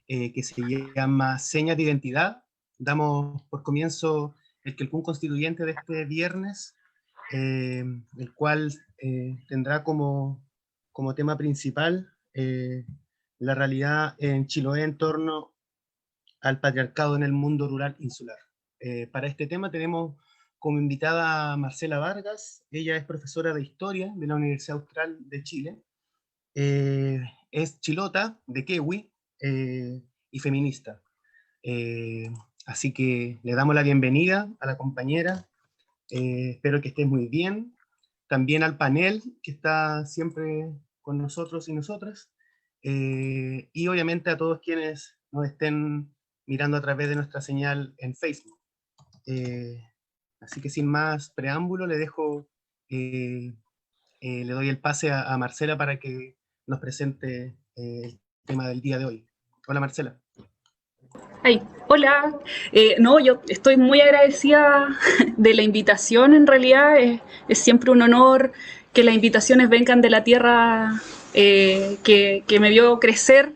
que se llama Señas de Identidad. Damos por comienzo el Quelcún constituyente de este viernes, el cual tendrá como tema principal la realidad en Chiloé en torno al patriarcado en el mundo rural insular. Para este tema tenemos como invitada a Marcela Vargas. Ella es profesora de Historia de la Universidad Austral de Chile. Es chilota, de Kewi, y feminista. Así que le damos la bienvenida a la compañera. Espero que estés muy bien. También al panel que está siempre con nosotros y nosotras. Y obviamente a todos quienes nos estén mirando a través de nuestra señal en Facebook. Así que sin más preámbulo le doy el pase a Marcela para que nos presente el tema del día de hoy. Hola Marcela. Ay, hola. No, yo estoy muy agradecida de la invitación. En realidad es siempre un honor que las invitaciones vengan de la tierra que me vio crecer.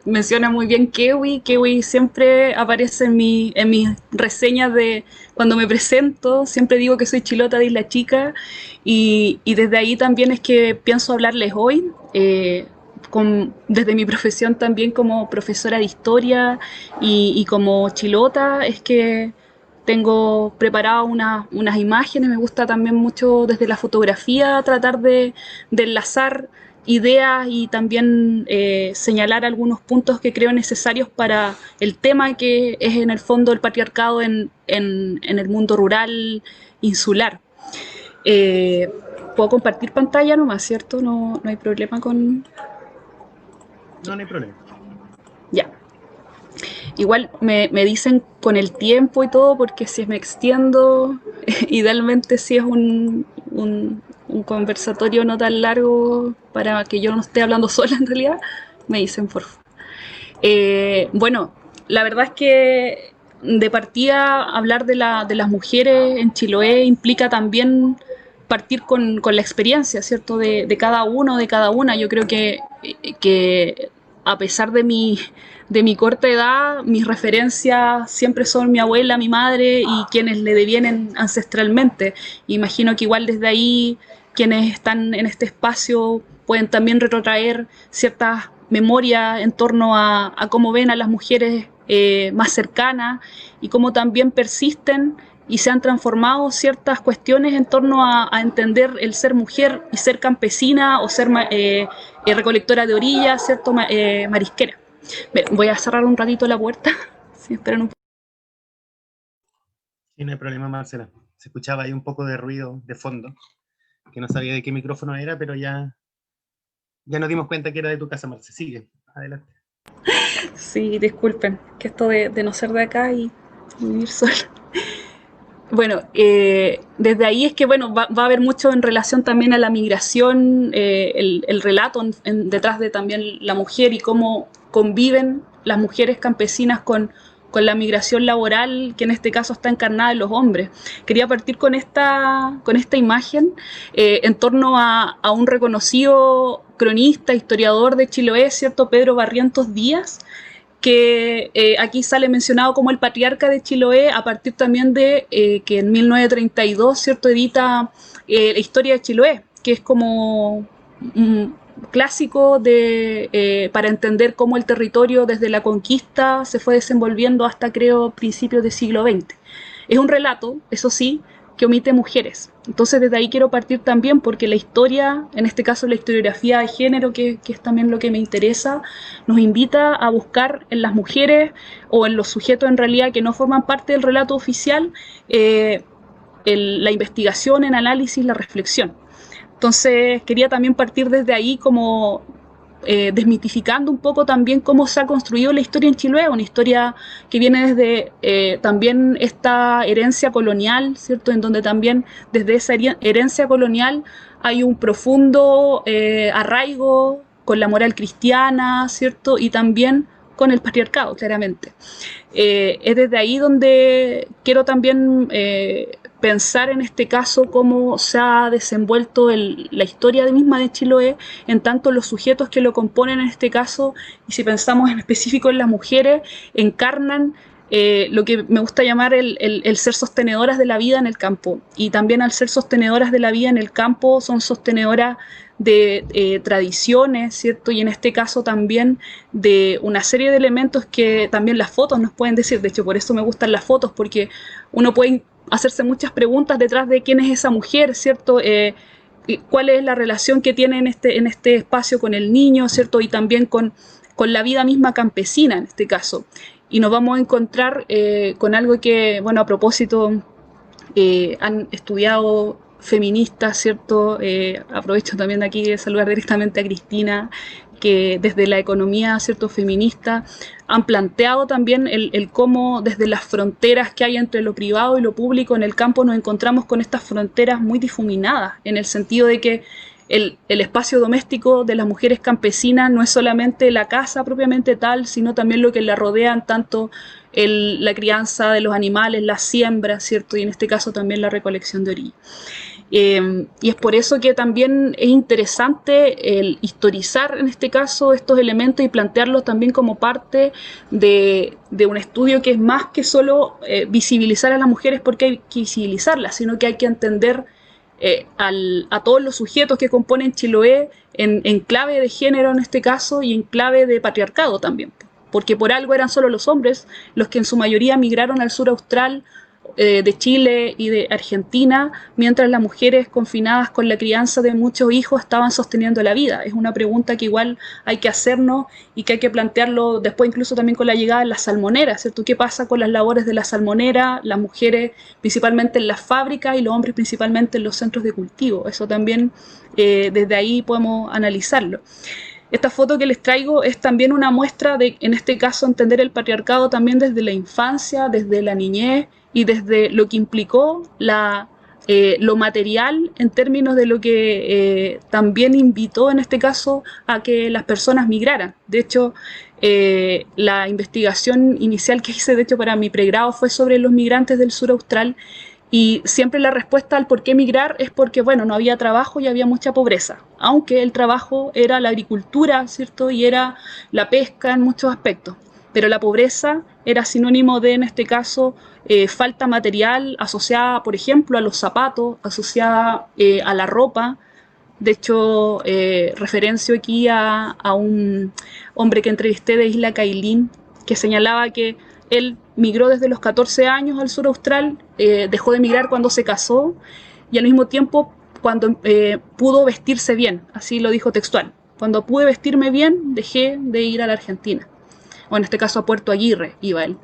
Menciona muy bien Kewi. Kewi siempre aparece en mis reseñas de cuando me presento. Siempre digo que soy chilota de Isla Chica y desde ahí también es que pienso hablarles hoy. Desde mi profesión también como profesora de historia y como chilota es que tengo preparadas unas imágenes. Me gusta también mucho desde la fotografía tratar de enlazar ideas y también señalar algunos puntos que creo necesarios para el tema que es en el fondo el patriarcado en el mundo rural insular. Puedo compartir pantalla nomás, ¿cierto? No hay problema con... No hay problema. Ya. Igual me dicen con el tiempo y todo, porque si me extiendo, idealmente si es un conversatorio no tan largo para que yo no esté hablando sola en realidad, me dicen por favor. Bueno, la verdad es que de partida hablar de las mujeres en Chiloé implica también partir con la experiencia, ¿cierto? De cada uno, de cada una. Yo creo que a pesar de mi corta edad, mis referencias siempre son mi abuela, mi madre y quienes le devienen ancestralmente. Imagino que igual desde ahí quienes están en este espacio pueden también retrotraer ciertas memorias en torno a cómo ven a las mujeres más cercanas y cómo también persisten y se han transformado ciertas cuestiones en torno a entender el ser mujer y ser campesina o ser recolectora de orillas, ¿cierto? Marisquera. Voy a cerrar un ratito la puerta. Sí, esperen un poco. Sí, no hay problema, Marcela. Se escuchaba ahí un poco de ruido de fondo, que no sabía de qué micrófono era, pero ya nos dimos cuenta que era de tu casa, Marcela. Sigue, adelante. Sí, disculpen, que esto de no ser de acá y vivir sola. Bueno, desde ahí es que bueno, va a haber mucho en relación también a la migración, el relato detrás de también la mujer y cómo conviven las mujeres campesinas con la migración laboral, que en este caso está encarnada en los hombres. Quería partir con esta imagen en torno a un reconocido cronista, historiador de Chiloé, ¿cierto? Pedro Barrientos Díaz, que aquí sale mencionado como el patriarca de Chiloé a partir también de que en 1932, ¿cierto?, edita la historia de Chiloé, que es como un clásico para entender cómo el territorio desde la conquista se fue desenvolviendo hasta, creo, principios del siglo XX. Es un relato, eso sí, que omite mujeres. Entonces desde ahí quiero partir también porque la historia, en este caso la historiografía de género, que es también lo que me interesa, nos invita a buscar en las mujeres o en los sujetos en realidad que no forman parte del relato oficial la investigación, el análisis, la reflexión. Entonces quería también partir desde ahí como desmitificando un poco también cómo se ha construido la historia en Chiloé, una historia que viene desde también esta herencia colonial, ¿cierto? En donde también desde esa herencia colonial hay un profundo arraigo con la moral cristiana, ¿cierto? Y también con el patriarcado, claramente. Es desde ahí donde quiero también pensar en este caso cómo se ha desenvuelto la historia misma de Chiloé, en tanto los sujetos que lo componen en este caso, y si pensamos en específico en las mujeres, encarnan lo que me gusta llamar el ser sostenedoras de la vida en el campo. Y también al ser sostenedoras de la vida en el campo son sostenedoras de tradiciones, ¿cierto? Y en este caso también de una serie de elementos que también las fotos nos pueden decir. De hecho, por eso me gustan las fotos, porque uno puede hacerse muchas preguntas detrás de quién es esa mujer, ¿cierto? Cuál es la relación que tiene en este espacio con el niño, ¿cierto? Y también con la vida misma campesina en este caso. Y nos vamos a encontrar con algo que, bueno, a propósito, han estudiado feministas, ¿cierto? Aprovecho también de aquí de saludar directamente a Cristina, que desde la economía, ¿cierto?, feminista, han planteado también el cómo desde las fronteras que hay entre lo privado y lo público en el campo nos encontramos con estas fronteras muy difuminadas, en el sentido de que el espacio doméstico de las mujeres campesinas no es solamente la casa propiamente tal, sino también lo que la rodean, tanto la crianza de los animales, la siembra, ¿cierto? Y en este caso también la recolección de orilla. Y es por eso que también es interesante el historizar en este caso estos elementos y plantearlos también como parte de un estudio que es más que solo visibilizar a las mujeres porque hay que visibilizarlas, sino que hay que entender a todos los sujetos que componen Chiloé en clave de género en este caso y en clave de patriarcado también, porque por algo eran solo los hombres los que en su mayoría migraron al sur austral de Chile y de Argentina, mientras las mujeres confinadas con la crianza de muchos hijos estaban sosteniendo la vida. Es una pregunta que igual hay que hacernos y que hay que plantearlo después incluso también con la llegada de las salmoneras, ¿cierto? ¿Qué pasa con las labores de la salmonera, las mujeres principalmente en las fábricas y los hombres principalmente en los centros de cultivo? Eso también desde ahí podemos analizarlo. Esta foto que les traigo es también una muestra de, en este caso, entender el patriarcado también desde la infancia, desde la niñez y desde lo que implicó lo material en términos de lo que también invitó en este caso a que las personas migraran. De hecho, la investigación inicial que hice, de hecho, para mi pregrado fue sobre los migrantes del sur austral. Y siempre la respuesta al por qué migrar es porque, bueno, no había trabajo y había mucha pobreza, aunque el trabajo era la agricultura, ¿cierto? Y era la pesca en muchos aspectos. Pero la pobreza era sinónimo de, en este caso, falta material asociada, por ejemplo, a los zapatos, asociada a la ropa. De hecho, referencio aquí a un hombre que entrevisté de Isla Cailín, que señalaba que él migró desde los 14 años al sur austral, dejó de migrar cuando se casó y al mismo tiempo cuando pudo vestirse bien, así lo dijo textual. Cuando pude vestirme bien, dejé de ir a la Argentina. O en este caso a Puerto Aguirre iba él.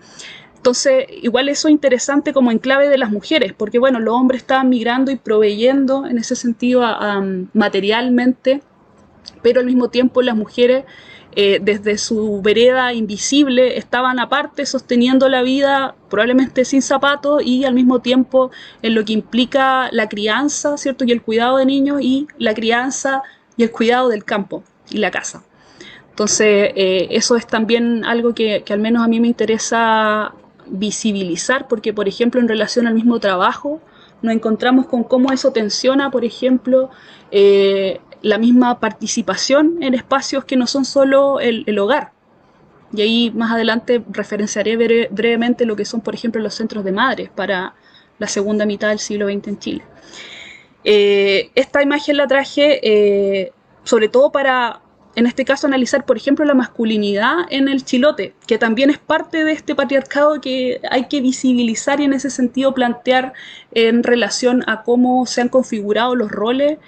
Entonces, igual eso es interesante como en clave de las mujeres, porque bueno, los hombres estaban migrando y proveyendo en ese sentido materialmente, pero al mismo tiempo las mujeres desde su vereda invisible estaban aparte sosteniendo la vida probablemente sin zapatos y al mismo tiempo en lo que implica la crianza, ¿cierto? Y el cuidado de niños y la crianza y el cuidado del campo y la casa. Entonces eso es también algo que al menos a mí me interesa visibilizar porque, por ejemplo, en relación al mismo trabajo nos encontramos con cómo eso tensiona, por ejemplo, la misma participación en espacios que no son solo el hogar. Y ahí más adelante referenciaré brevemente lo que son, por ejemplo, los centros de madres para la segunda mitad del siglo XX en Chile. Esta imagen la traje sobre todo para, en este caso, analizar, por ejemplo, la masculinidad en el chilote, que también es parte de este patriarcado que hay que visibilizar y en ese sentido plantear en relación a cómo se han configurado los roles,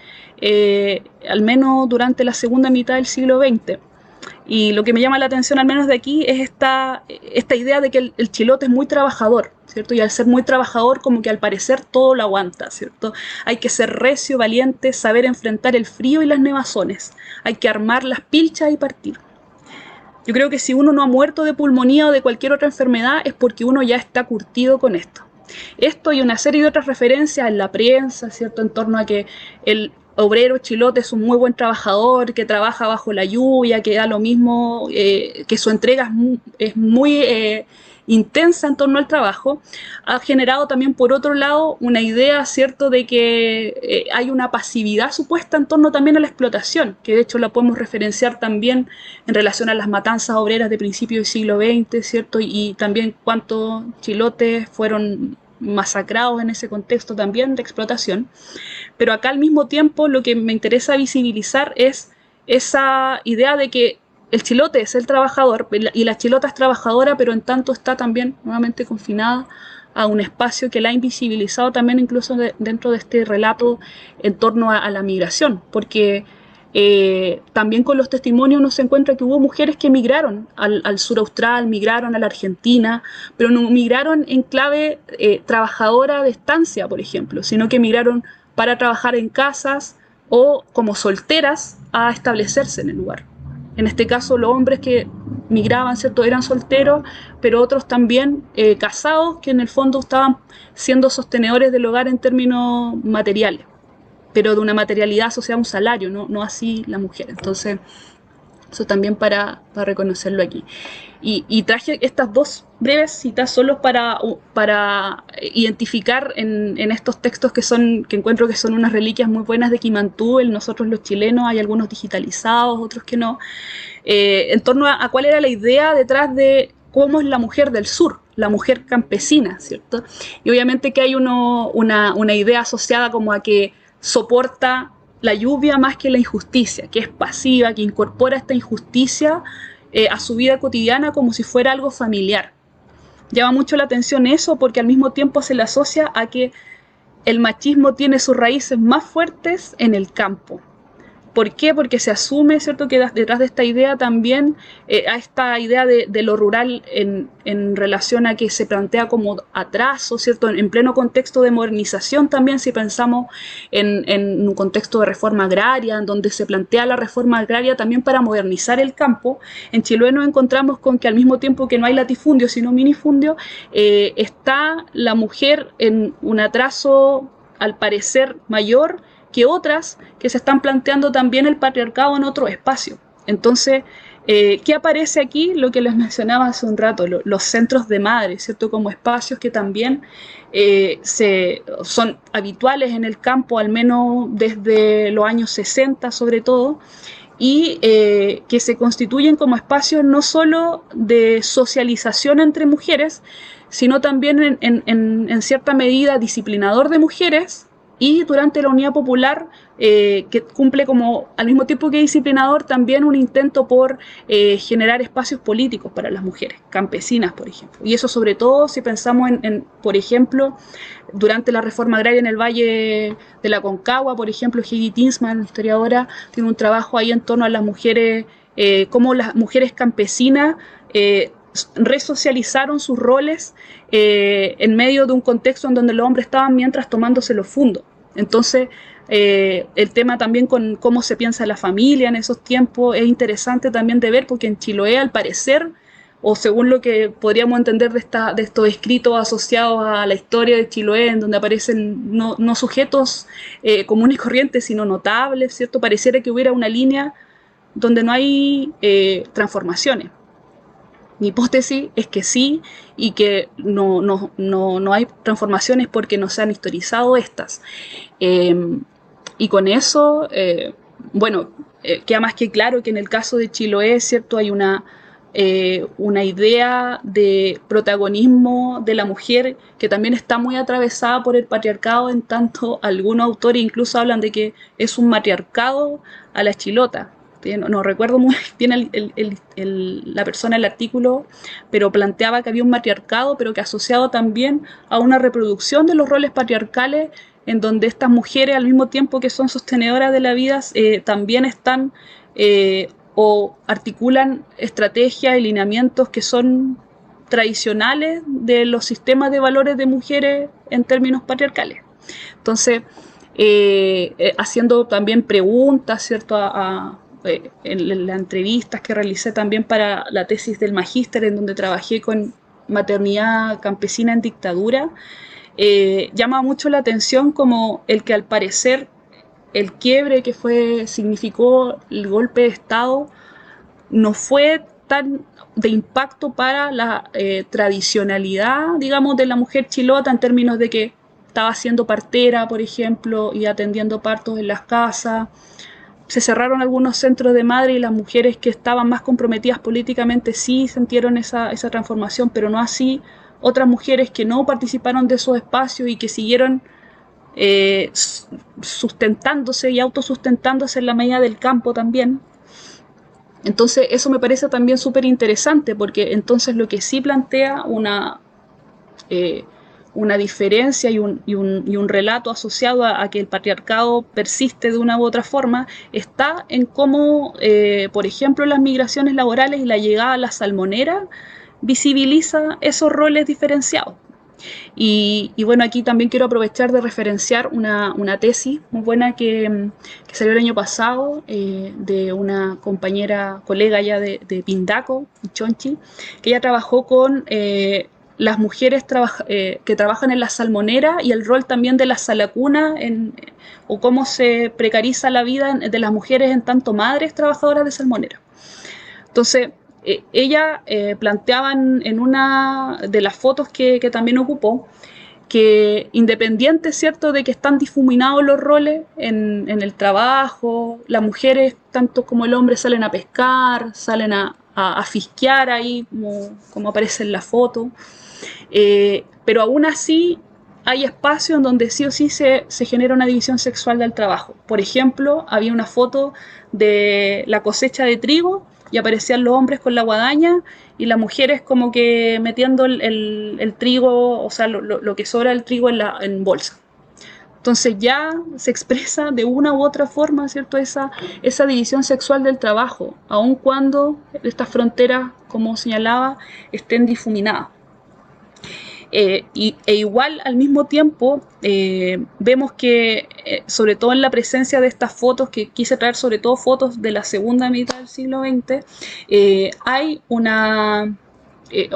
al menos durante la segunda mitad del siglo XX. Y lo que me llama la atención, al menos de aquí, es esta idea de que el chilote es muy trabajador, ¿cierto? Y al ser muy trabajador, como que al parecer todo lo aguanta, ¿cierto? Hay que ser recio, valiente, saber enfrentar el frío y las nevazones. Hay que armar las pilchas y partir. Yo creo que si uno no ha muerto de pulmonía o de cualquier otra enfermedad, es porque uno ya está curtido con esto. Esto y una serie de otras referencias en la prensa, ¿cierto? En torno a que obrero chilote es un muy buen trabajador, que trabaja bajo la lluvia, que da lo mismo, que su entrega es muy intensa en torno al trabajo, ha generado también, por otro lado, una idea, ¿cierto?, de que hay una pasividad supuesta en torno también a la explotación, que de hecho la podemos referenciar también en relación a las matanzas obreras de principios del siglo XX, ¿cierto?, y también cuántos chilotes fueron masacrados en ese contexto también de explotación. Pero acá al mismo tiempo lo que me interesa visibilizar es esa idea de que el chilote es el trabajador y la chilota es trabajadora, pero en tanto está también nuevamente confinada a un espacio que la ha invisibilizado también incluso dentro de este relato en torno a la migración, porque también con los testimonios uno se encuentra que hubo mujeres que migraron al sur austral, migraron a la Argentina, pero no migraron en clave trabajadora de estancia, por ejemplo, sino que migraron para trabajar en casas o como solteras a establecerse en el lugar. En este caso, los hombres que migraban, ¿cierto?, eran solteros, pero otros también casados, que en el fondo estaban siendo sostenedores del hogar en términos materiales, pero de una materialidad asociada a un salario, no así la mujer. Entonces, eso también para reconocerlo aquí. Y traje estas dos breves citas solo para identificar en estos textos que encuentro que son unas reliquias muy buenas de Quimantú, nosotros los chilenos, hay algunos digitalizados, otros que no, en torno a cuál era la idea detrás de cómo es la mujer del sur, la mujer campesina, ¿cierto? Y obviamente que hay una idea asociada como a que soporta la lluvia más que la injusticia, que es pasiva, que incorpora esta injusticia a su vida cotidiana como si fuera algo familiar. Llama mucho la atención eso porque al mismo tiempo se le asocia a que el machismo tiene sus raíces más fuertes en el campo. ¿Por qué? Porque se asume, ¿cierto?, que detrás de esta idea también, a esta idea de lo rural en relación a que se plantea como atraso, ¿cierto?, en pleno contexto de modernización también, si pensamos en un contexto de reforma agraria, en donde se plantea la reforma agraria también para modernizar el campo. En Chiloé nos encontramos con que al mismo tiempo que no hay latifundio, sino minifundio, está la mujer en un atraso, al parecer, mayor que otras que se están planteando también el patriarcado en otro espacio. Entonces, ¿qué aparece aquí? Lo que les mencionaba hace un rato, los centros de madre, ¿cierto?, como espacios que también son habituales en el campo, al menos desde los años 60 sobre todo, y que se constituyen como espacios no solo de socialización entre mujeres, sino también en cierta medida disciplinador de mujeres, y durante la Unidad Popular, que cumple como, al mismo tiempo que disciplinador, también un intento por generar espacios políticos para las mujeres, campesinas, por ejemplo. Y eso sobre todo si pensamos por ejemplo, durante la reforma agraria en el Valle de la Concagua, por ejemplo, Hedy Tinsman, historiadora, tiene un trabajo ahí en torno a las mujeres, cómo las mujeres campesinas resocializaron sus roles en medio de un contexto en donde los hombres estaban mientras tomándose los fundos. Entonces, el tema también con cómo se piensa la familia en esos tiempos es interesante también de ver, porque en Chiloé, al parecer, o según lo que podríamos entender de estos escritos asociados a la historia de Chiloé, en donde aparecen no sujetos comunes y corrientes, sino notables, ¿cierto? Pareciera que hubiera una línea donde no hay transformaciones. Mi hipótesis es que sí, y que no hay transformaciones porque no se han historizado estas. Y con eso, bueno, queda más que claro que en el caso de Chiloé, ¿cierto?, hay una idea de protagonismo de la mujer que también está muy atravesada por el patriarcado, en tanto algunos autores incluso hablan de que es un matriarcado a la chilota. No recuerdo muy bien la persona del artículo, pero planteaba que había un matriarcado, pero que asociado también a una reproducción de los roles patriarcales, en donde estas mujeres, al mismo tiempo que son sostenedoras de la vida, también están o articulan estrategias y lineamientos que son tradicionales de los sistemas de valores de mujeres en términos patriarcales. Entonces, haciendo también preguntas, ¿cierto?, en las entrevistas que realicé también para la tesis del magíster, en donde trabajé con maternidad campesina en dictadura, llama mucho la atención como el que al parecer el quiebre que significó el golpe de Estado no fue tan de impacto para la tradicionalidad, digamos, de la mujer chilota, en términos de que estaba siendo partera, por ejemplo, y atendiendo partos en las casas. Se cerraron algunos centros de madre y las mujeres que estaban más comprometidas políticamente sí sintieron esa transformación, pero no así otras mujeres que no participaron de esos espacios y que siguieron sustentándose y autosustentándose en la medida del campo también. Entonces eso me parece también súper interesante, porque entonces lo que sí plantea una diferencia y un relato asociado a que el patriarcado persiste de una u otra forma, está en cómo, por ejemplo, las migraciones laborales y la llegada a la salmonera visibiliza esos roles diferenciados. Y bueno, aquí también quiero aprovechar de referenciar una tesis muy buena que salió el año pasado, de una compañera, colega ya de Pindaco, Chonchi, que ella trabajó con las mujeres que trabajan en la salmonera y el rol también de la salacuna o cómo se precariza la vida de las mujeres en tanto madres trabajadoras de salmonera. Entonces, ella planteaba en una de las fotos que también ocupó, que independiente, ¿cierto?, de que están difuminados los roles en el trabajo, las mujeres, tanto como el hombre, salen a pescar, salen a fisquear ahí, como aparece en la foto, pero aún así hay espacios en donde sí o sí se genera una división sexual del trabajo. Por ejemplo, había una foto de la cosecha de trigo y aparecían los hombres con la guadaña y las mujeres como que metiendo el trigo, o sea, lo que sobra del trigo en bolsa. Entonces ya se expresa de una u otra forma, ¿cierto?, esa división sexual del trabajo, aun cuando estas fronteras, como señalaba, estén difuminadas. Igual al mismo tiempo vemos que sobre todo en la presencia de estas fotos, que quise traer sobre todo fotos de la segunda mitad del siglo XX, hay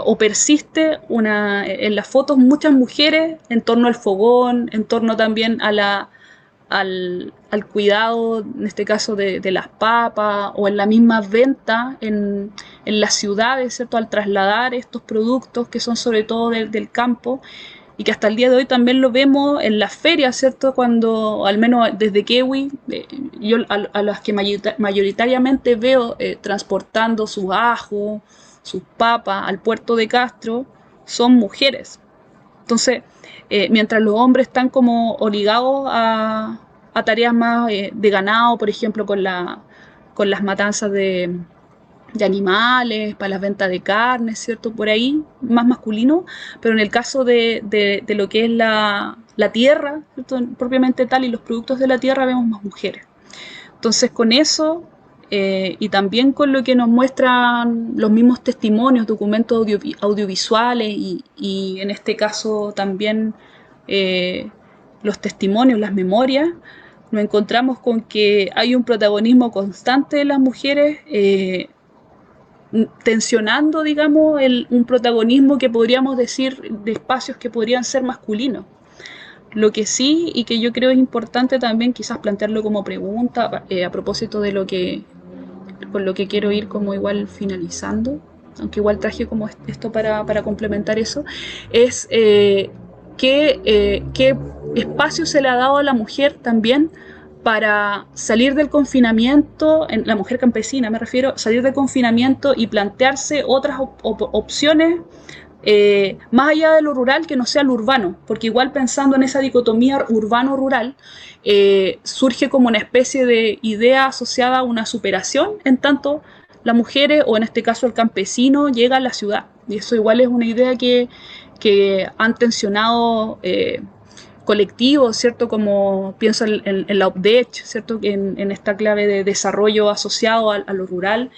o persiste en las fotos muchas mujeres en torno al fogón, en torno también al cuidado, en este caso de las papas, o en la misma venta en las ciudades, ¿cierto?, al trasladar estos productos que son sobre todo del campo, y que hasta el día de hoy también lo vemos en las ferias, ¿cierto?, cuando, al menos desde Kewi, yo a las que mayoritariamente veo transportando sus ajos, sus papas al puerto de Castro, son mujeres. Entonces, mientras los hombres están como obligados a tareas más de ganado, por ejemplo, con las matanzas de animales, para las ventas de carne, ¿cierto? Por ahí, más masculino, pero en el caso de lo que es la tierra, ¿cierto?, propiamente tal, y los productos de la tierra, vemos más mujeres. Entonces, con eso, y también con lo que nos muestran los mismos testimonios, documentos audiovisuales y en este caso también los testimonios, las memorias, nos encontramos con que hay un protagonismo constante de las mujeres, tensionando, digamos, un protagonismo que podríamos decir de espacios que podrían ser masculinos. Lo que sí, y que yo creo es importante también quizás plantearlo como pregunta, a propósito de con lo que quiero ir como igual finalizando, aunque igual traje como esto para complementar eso, es qué espacio se le ha dado a la mujer también para salir del confinamiento, la mujer campesina me refiero, salir del confinamiento y plantearse otras opciones más allá de lo rural, que no sea lo urbano, porque igual pensando en esa dicotomía urbano-rural, surge como una especie de idea asociada a una superación, en tanto las mujeres, o en este caso el campesino, llega a la ciudad. Y eso igual es una idea que han tensionado colectivos, ¿cierto? Como pienso en la UPDECH, ¿cierto?, en esta clave de desarrollo asociado a lo rural.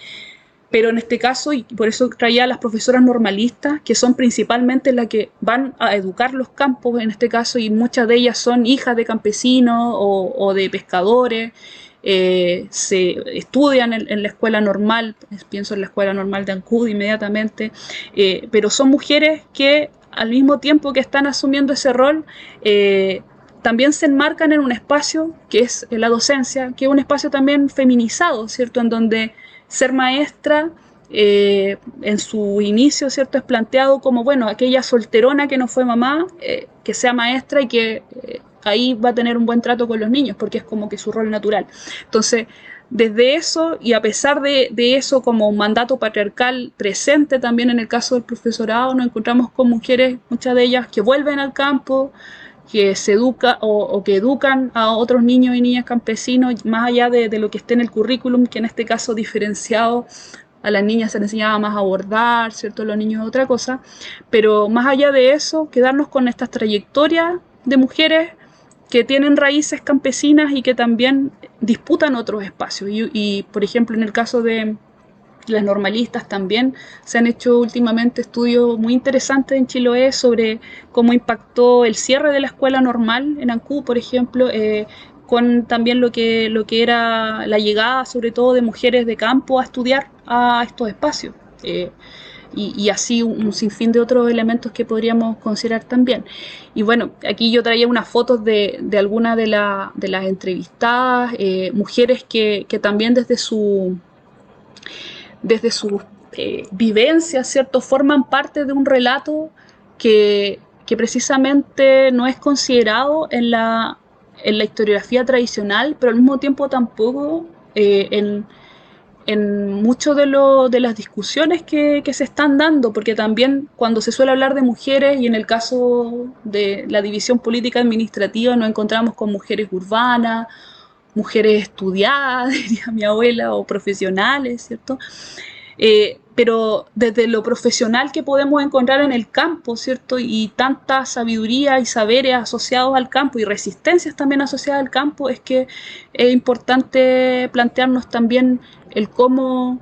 Pero en este caso, y por eso traía a las profesoras normalistas, que son principalmente las que van a educar los campos, en este caso, y muchas de ellas son hijas de campesinos o de pescadores, se estudian en la escuela normal, pienso en la escuela normal de Ancud inmediatamente, pero son mujeres que al mismo tiempo que están asumiendo ese rol, también se enmarcan en un espacio que es la docencia, que es un espacio también feminizado, ¿cierto? En donde ser maestra en su inicio, ¿cierto? Es planteado como, bueno, aquella solterona que no fue mamá, que sea maestra y que ahí va a tener un buen trato con los niños, porque es como que su rol natural. Entonces, desde eso, y a pesar de eso como un mandato patriarcal presente también en el caso del profesorado, nos encontramos con mujeres, muchas de ellas que vuelven al campo, que se educa o que educan a otros niños y niñas campesinos, más allá de lo que esté en el currículum, que en este caso diferenciado, a las niñas se les enseñaba más a bordar, ¿cierto? A los niños otra cosa, pero más allá de eso, quedarnos con estas trayectorias de mujeres que tienen raíces campesinas y que también disputan otros espacios. Y por ejemplo, en el caso de las normalistas también se han hecho últimamente estudios muy interesantes en Chiloé sobre cómo impactó el cierre de la escuela normal en Ancud, por ejemplo, con también lo que era la llegada sobre todo de mujeres de campo a estudiar a estos espacios. Y así un sinfín de otros elementos que podríamos considerar también. Y bueno, aquí yo traía unas fotos de algunas de las entrevistadas, mujeres que también desde sus vivencias, ¿cierto? Forman parte de un relato que precisamente no es considerado en la historiografía tradicional, pero al mismo tiempo tampoco en muchas de las discusiones que se están dando, porque también cuando se suele hablar de mujeres, y en el caso de la división política administrativa, nos encontramos con mujeres urbanas, mujeres estudiadas, diría mi abuela, o profesionales, ¿cierto? Pero desde lo profesional que podemos encontrar en el campo, ¿cierto? Y tanta sabiduría y saberes asociados al campo y resistencias también asociadas al campo, es que es importante plantearnos también el cómo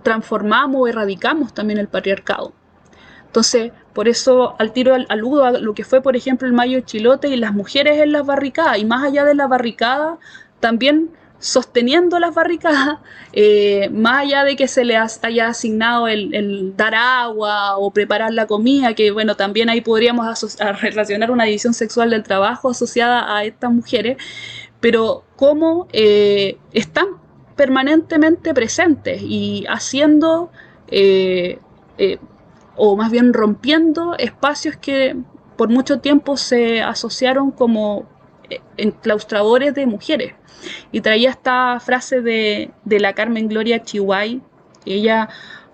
transformamos o erradicamos también el patriarcado. Entonces, por eso al tiro aludo a lo que fue, por ejemplo, el Mayo de Chilote y las mujeres en las barricadas, y más allá de la barricada, también sosteniendo las barricadas, más allá de que se les haya asignado el dar agua o preparar la comida, que bueno, también ahí podríamos relacionar una división sexual del trabajo asociada a estas mujeres, pero cómo están permanentemente presentes y haciendo o más bien rompiendo espacios que por mucho tiempo se asociaron como enclaustradores de mujeres. Y traía esta frase de la Carmen Gloria Chihuay. Ella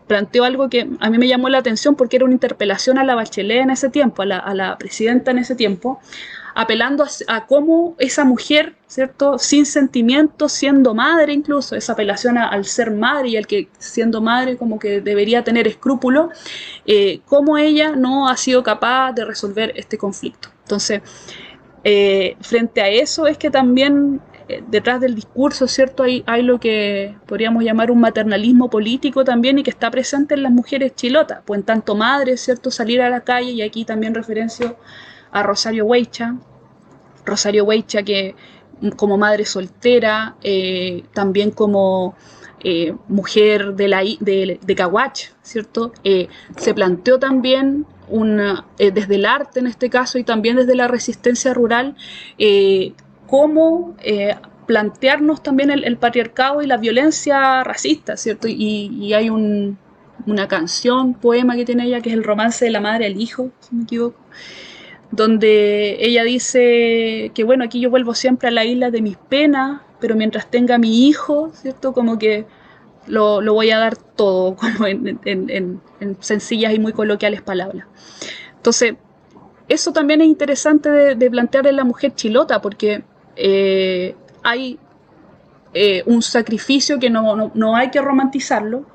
planteó algo que a mí me llamó la atención porque era una interpelación a la Bachelet en ese tiempo, a la presidenta en ese tiempo, apelando a cómo esa mujer, ¿cierto?, sin sentimientos, siendo madre incluso, esa apelación al ser madre y al que siendo madre como que debería tener escrúpulos, cómo ella no ha sido capaz de resolver este conflicto. Entonces, frente a eso es que también detrás del discurso, ¿cierto?, hay lo que podríamos llamar un maternalismo político también y que está presente en las mujeres chilotas, pues en tanto madres, ¿cierto?, salir a la calle, y aquí también referencio a Rosario Weicha que como madre soltera, también como mujer de Caguach, ¿cierto? Se planteó también desde el arte en este caso y también desde la resistencia rural, cómo plantearnos también el patriarcado y la violencia racista, ¿cierto? Y hay una canción, poema que tiene ella, que es el romance de la madre al hijo, si no me equivoco, donde ella dice que bueno, aquí yo vuelvo siempre a la isla de mis penas, pero mientras tenga a mi hijo, ¿cierto? Como que lo voy a dar todo, como en sencillas y muy coloquiales palabras. Entonces, eso también es interesante de plantear en la mujer chilota, porque hay un sacrificio que no hay que romantizarlo,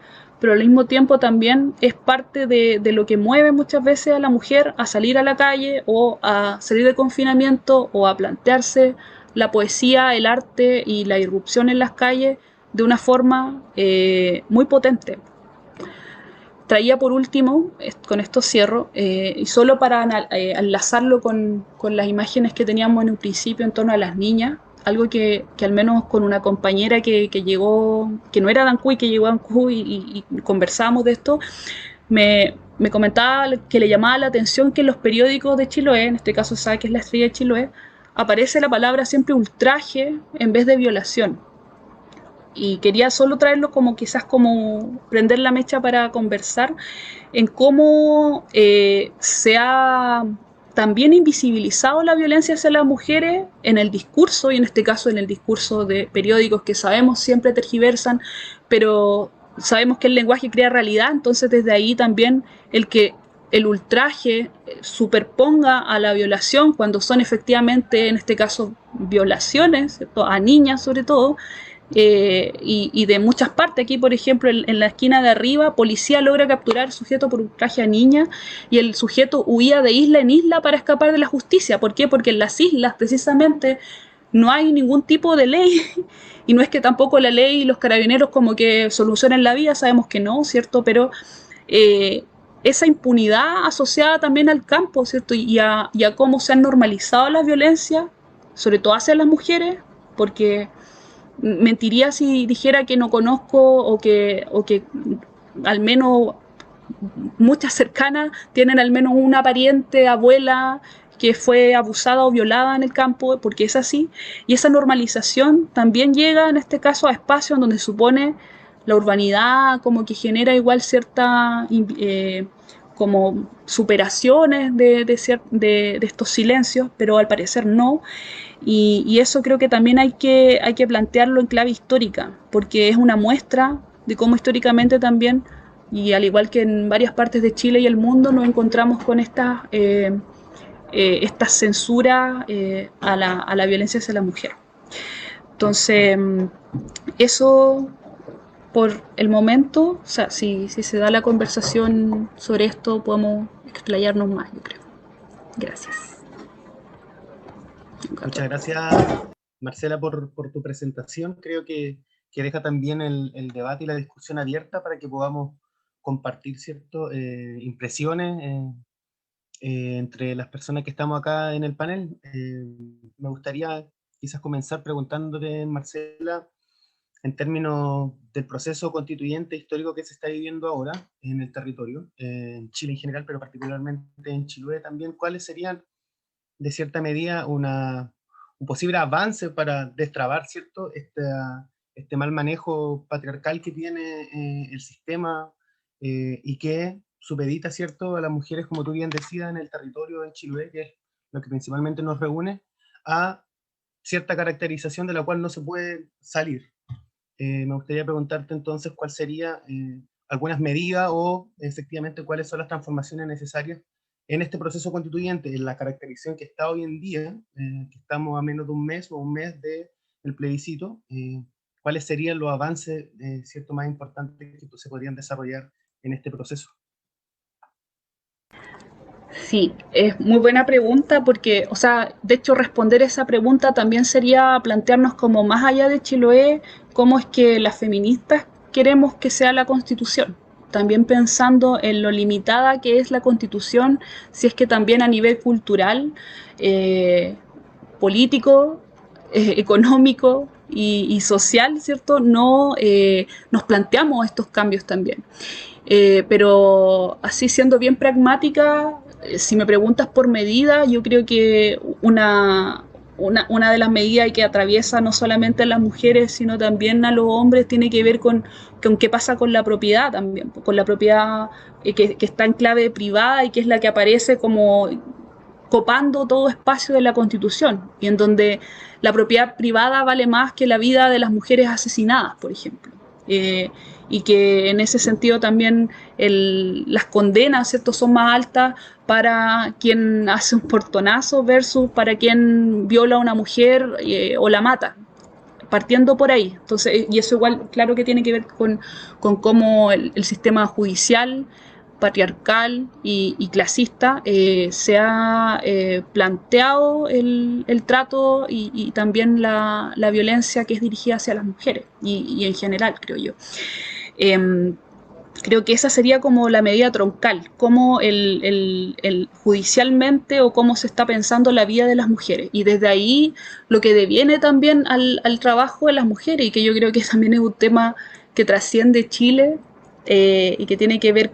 pero al mismo tiempo también es parte de lo que mueve muchas veces a la mujer a salir a la calle o a salir de confinamiento o a plantearse la poesía, el arte y la irrupción en las calles de una forma muy potente. Traía por último, con esto cierro, y solo para enlazarlo con las imágenes que teníamos en un principio en torno a las niñas, algo que al menos con una compañera que llegó, que no era de Ancud y que llegó a Ancud y conversábamos de esto, me me comentaba que le llamaba la atención que en los periódicos de Chiloé, en este caso sabe que es La Estrella de Chiloé, aparece la palabra siempre ultraje en vez de violación. Y quería solo traerlo como quizás como prender la mecha para conversar en cómo se ha también invisibilizado la violencia hacia las mujeres en el discurso, y en este caso en el discurso de periódicos que sabemos siempre tergiversan, pero sabemos que el lenguaje crea realidad, entonces desde ahí también el que el ultraje superponga a la violación cuando son efectivamente, en este caso, violaciones, ¿cierto? A niñas sobre todo, y de muchas partes. Aquí, por ejemplo, en la esquina de arriba, policía logra capturar al sujeto por ultraje a niña y el sujeto huía de isla en isla para escapar de la justicia. ¿Por qué? Porque en las islas, precisamente, no hay ningún tipo de ley y no es que tampoco la ley y los carabineros como que solucionen la vida, sabemos que no, ¿cierto? Pero eh, esa impunidad asociada también al campo, ¿cierto? Y a cómo se han normalizado las violencias, sobre todo hacia las mujeres, porque mentiría si dijera que no conozco o que al menos muchas cercanas tienen al menos una pariente, abuela, que fue abusada o violada en el campo, porque es así. Y esa normalización también llega, en este caso, a espacios donde supone la urbanidad como que genera igual cierta como superaciones de estos silencios, pero al parecer no. Y eso creo que también hay que plantearlo en clave histórica, porque es una muestra de cómo históricamente también, y al igual que en varias partes de Chile y el mundo, nos encontramos con estas censuras a la violencia hacia la mujer. Entonces, eso por el momento, o sea, si se da la conversación sobre esto, podemos explayarnos más, yo creo. Gracias. Muchas gracias, Marcela, por tu presentación. Creo que deja también el debate y la discusión abierta para que podamos compartir, ¿cierto? Impresiones entre las personas que estamos acá en el panel. Me gustaría quizás comenzar preguntándote, Marcela, en términos del proceso constituyente histórico que se está viviendo ahora en el territorio, en Chile en general, pero particularmente en Chiloé también, ¿cuáles serían, de cierta medida, un posible avance para destrabar, ¿cierto?, este mal manejo patriarcal que tiene el sistema y que supedita, ¿cierto?, a las mujeres, como tú bien decías, en el territorio de Chiloé, que es lo que principalmente nos reúne, a cierta caracterización de la cual no se puede salir. Me gustaría preguntarte entonces cuál sería algunas medidas o efectivamente cuáles son las transformaciones necesarias en este proceso constituyente, en la caracterización que está hoy en día, que estamos a menos de un mes o un mes del plebiscito, cuáles serían los avances cierto, más importantes que se podrían desarrollar en este proceso. Sí, es muy buena pregunta porque, o sea, de hecho responder esa pregunta también sería plantearnos como más allá de Chiloé, cómo es que las feministas queremos que sea la Constitución. También pensando en lo limitada que es la Constitución, si es que también a nivel cultural, político, económico y social, ¿cierto? No nos planteamos estos cambios también. Pero así siendo bien pragmática, si me preguntas por medida, yo creo que una de las medidas que atraviesa no solamente a las mujeres, sino también a los hombres, tiene que ver con qué pasa con la propiedad también, con la propiedad que está en clave privada y que es la que aparece como copando todo espacio de la Constitución y en donde la propiedad privada vale más que la vida de las mujeres asesinadas, por ejemplo. Y que en ese sentido también las condenas, ¿cierto?, son más altas para quien hace un portonazo versus para quien viola a una mujer o la mata, partiendo por ahí. Entonces, y eso igual, claro que tiene que ver con cómo el sistema judicial patriarcal y clasista se ha planteado el trato y también la violencia que es dirigida hacia las mujeres y en general, creo yo. Creo que esa sería como la medida troncal, cómo judicialmente o cómo se está pensando la vida de las mujeres. Y desde ahí lo que deviene también al trabajo de las mujeres, y que yo creo que también es un tema que trasciende Chile y que tiene que ver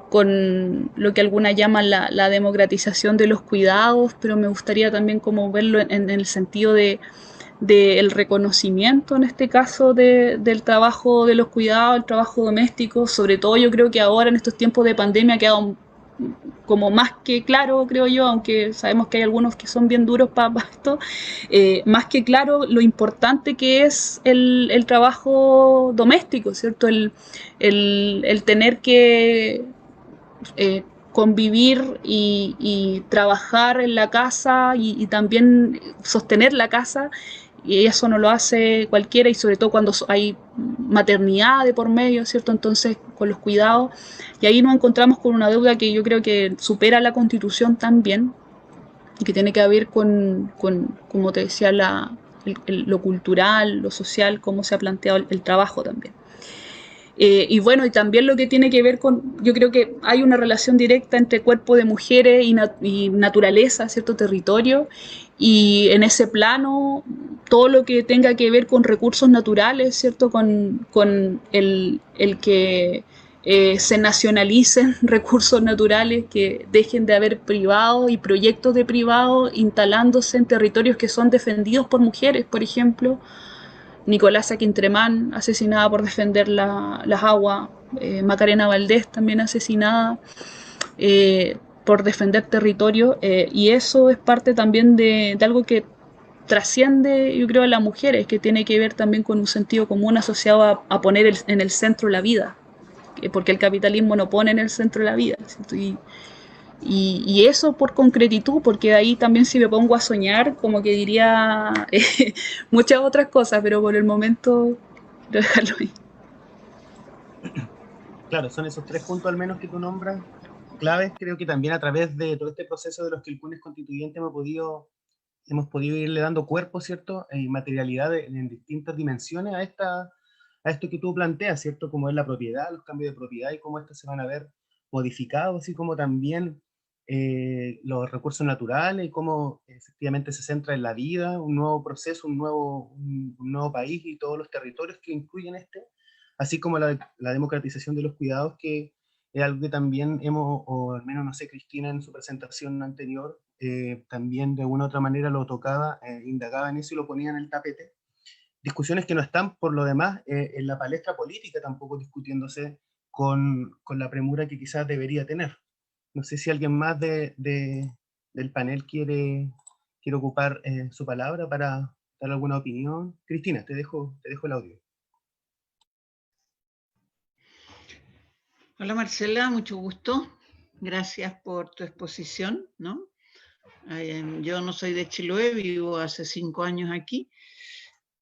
con lo que algunas llaman la democratización de los cuidados, pero me gustaría también como verlo en el sentido del reconocimiento, en este caso, del trabajo de los cuidados, el trabajo doméstico. Sobre todo yo creo que ahora en estos tiempos de pandemia ha quedado como más que claro, creo yo, aunque sabemos que hay algunos que son bien duros para esto, más que claro lo importante que es el trabajo doméstico, ¿cierto? El tener que convivir y trabajar en la casa y también sostener la casa, y eso no lo hace cualquiera, y sobre todo cuando hay maternidad de por medio, ¿cierto? Entonces, con los cuidados, y ahí nos encontramos con una deuda que yo creo que supera la Constitución también, y que tiene que ver con como te decía, lo cultural, lo social, cómo se ha planteado el trabajo también. Y bueno, y también lo que tiene que ver con, yo creo que hay una relación directa entre cuerpo de mujeres y naturaleza, cierto territorio, y en ese plano todo lo que tenga que ver con recursos naturales, cierto, con el que se nacionalicen recursos naturales, que dejen de haber privados y proyectos de privados instalándose en territorios que son defendidos por mujeres, por ejemplo. Nicolasa Quintremán, asesinada por defender las aguas, Macarena Valdés también asesinada por defender territorio, y eso es parte también de algo que trasciende, yo creo, a las mujeres, que tiene que ver también con un sentido común asociado a poner en el centro la vida, porque el capitalismo no pone en el centro la vida, ¿cierto? Y eso por concretitud, porque ahí también si me pongo a soñar, como que diría muchas otras cosas, pero por el momento quiero dejarlo ahí. Claro, son esos tres puntos al menos que tú nombras, claves. Creo que también a través de todo este proceso de los que el Quilpunes Constituyente hemos podido irle dando cuerpo, ¿cierto? Y materialidad en distintas dimensiones a esto que tú planteas, ¿cierto? Como es la propiedad, los cambios de propiedad y cómo estos se van a ver modificados, así como también los recursos naturales y cómo efectivamente se centra en la vida, un nuevo proceso, un nuevo país y todos los territorios que incluyen así como la democratización de los cuidados, que es algo que también o al menos no sé, Cristina en su presentación anterior, también de una u otra manera lo tocaba, indagaba en eso y lo ponía en el tapete. Discusiones que no están, por lo demás, en la palestra política tampoco discutiéndose con la premura que quizás debería tener. No sé si alguien más del panel quiere ocupar su palabra para dar alguna opinión. Cristina, te dejo el audio. Hola Marcela, mucho gusto. Gracias por tu exposición, ¿no? Yo no soy de Chiloé, vivo hace 5 años aquí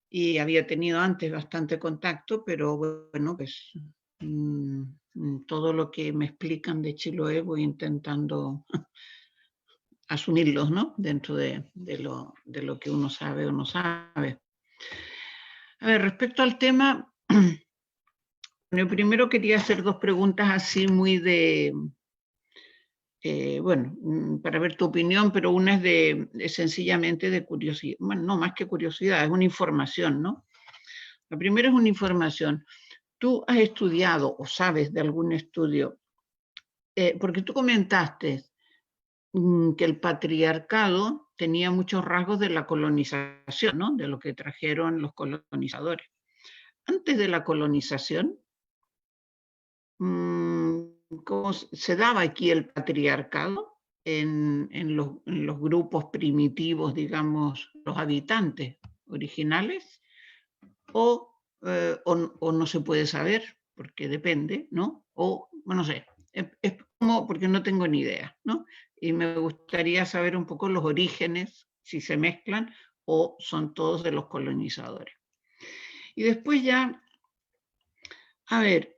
y había tenido antes bastante contacto, pero bueno, pues todo lo que me explican de Chiloé voy intentando asumirlos, ¿no? Dentro de lo que uno sabe o no sabe. A ver, respecto al tema, yo primero quería hacer 2 preguntas así muy de... bueno, para ver tu opinión, pero una es sencillamente de curiosidad, bueno, no más que curiosidad, es una información, ¿no? La primera es una información. ¿Tú has estudiado o sabes de algún estudio? Porque tú comentaste que el patriarcado tenía muchos rasgos de la colonización, ¿no? De lo que trajeron los colonizadores. Antes de la colonización, ¿cómo se daba aquí el patriarcado en los grupos primitivos, digamos, los habitantes originales? O no se puede saber, porque depende, ¿no? O, bueno, no sé, es como, porque no tengo ni idea, ¿no? Y me gustaría saber un poco los orígenes, si se mezclan o son todos de los colonizadores. Y después ya, a ver,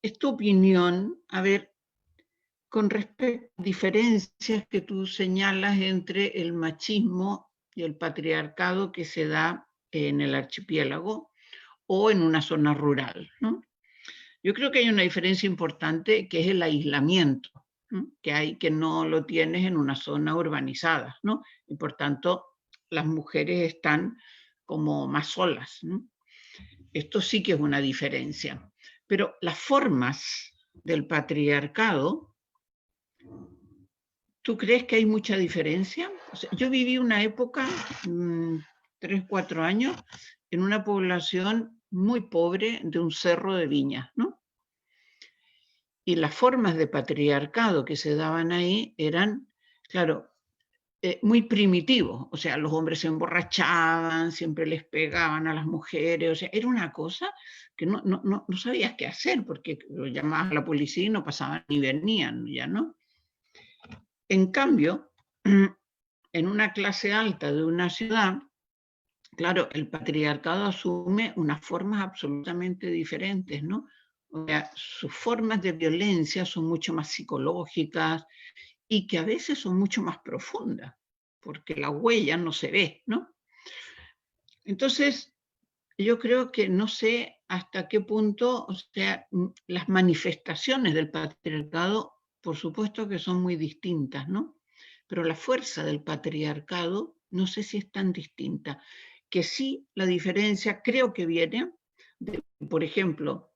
es tu opinión, a ver, con respecto a diferencias que tú señalas entre el machismo y el patriarcado que se da en el archipiélago o en una zona rural, ¿no? Yo creo que hay una diferencia importante que es el aislamiento, ¿no? Que no lo tienes en una zona urbanizada, ¿no? Y por tanto las mujeres están como más solas, ¿no? Esto sí que es una diferencia. Pero las formas del patriarcado, ¿tú crees que hay mucha diferencia? O sea, yo viví una época, 3, 4 años, en una población muy pobre de un cerro de viñas, ¿no? Y las formas de patriarcado que se daban ahí eran, claro, muy primitivos. O sea, los hombres se emborrachaban, siempre les pegaban a las mujeres. O sea, era una cosa que no sabías qué hacer, porque lo llamabas a la policía y no pasaban ni venían, ya, ¿no? En cambio, en una clase alta de una ciudad, claro, el patriarcado asume unas formas absolutamente diferentes, ¿no? O sea, sus formas de violencia son mucho más psicológicas y que a veces son mucho más profundas, porque la huella no se ve, ¿no? Entonces, yo creo que no sé hasta qué punto, o sea, las manifestaciones del patriarcado, por supuesto que son muy distintas, ¿no? Pero la fuerza del patriarcado no sé si es tan distinta, que sí la diferencia creo que viene de, por ejemplo,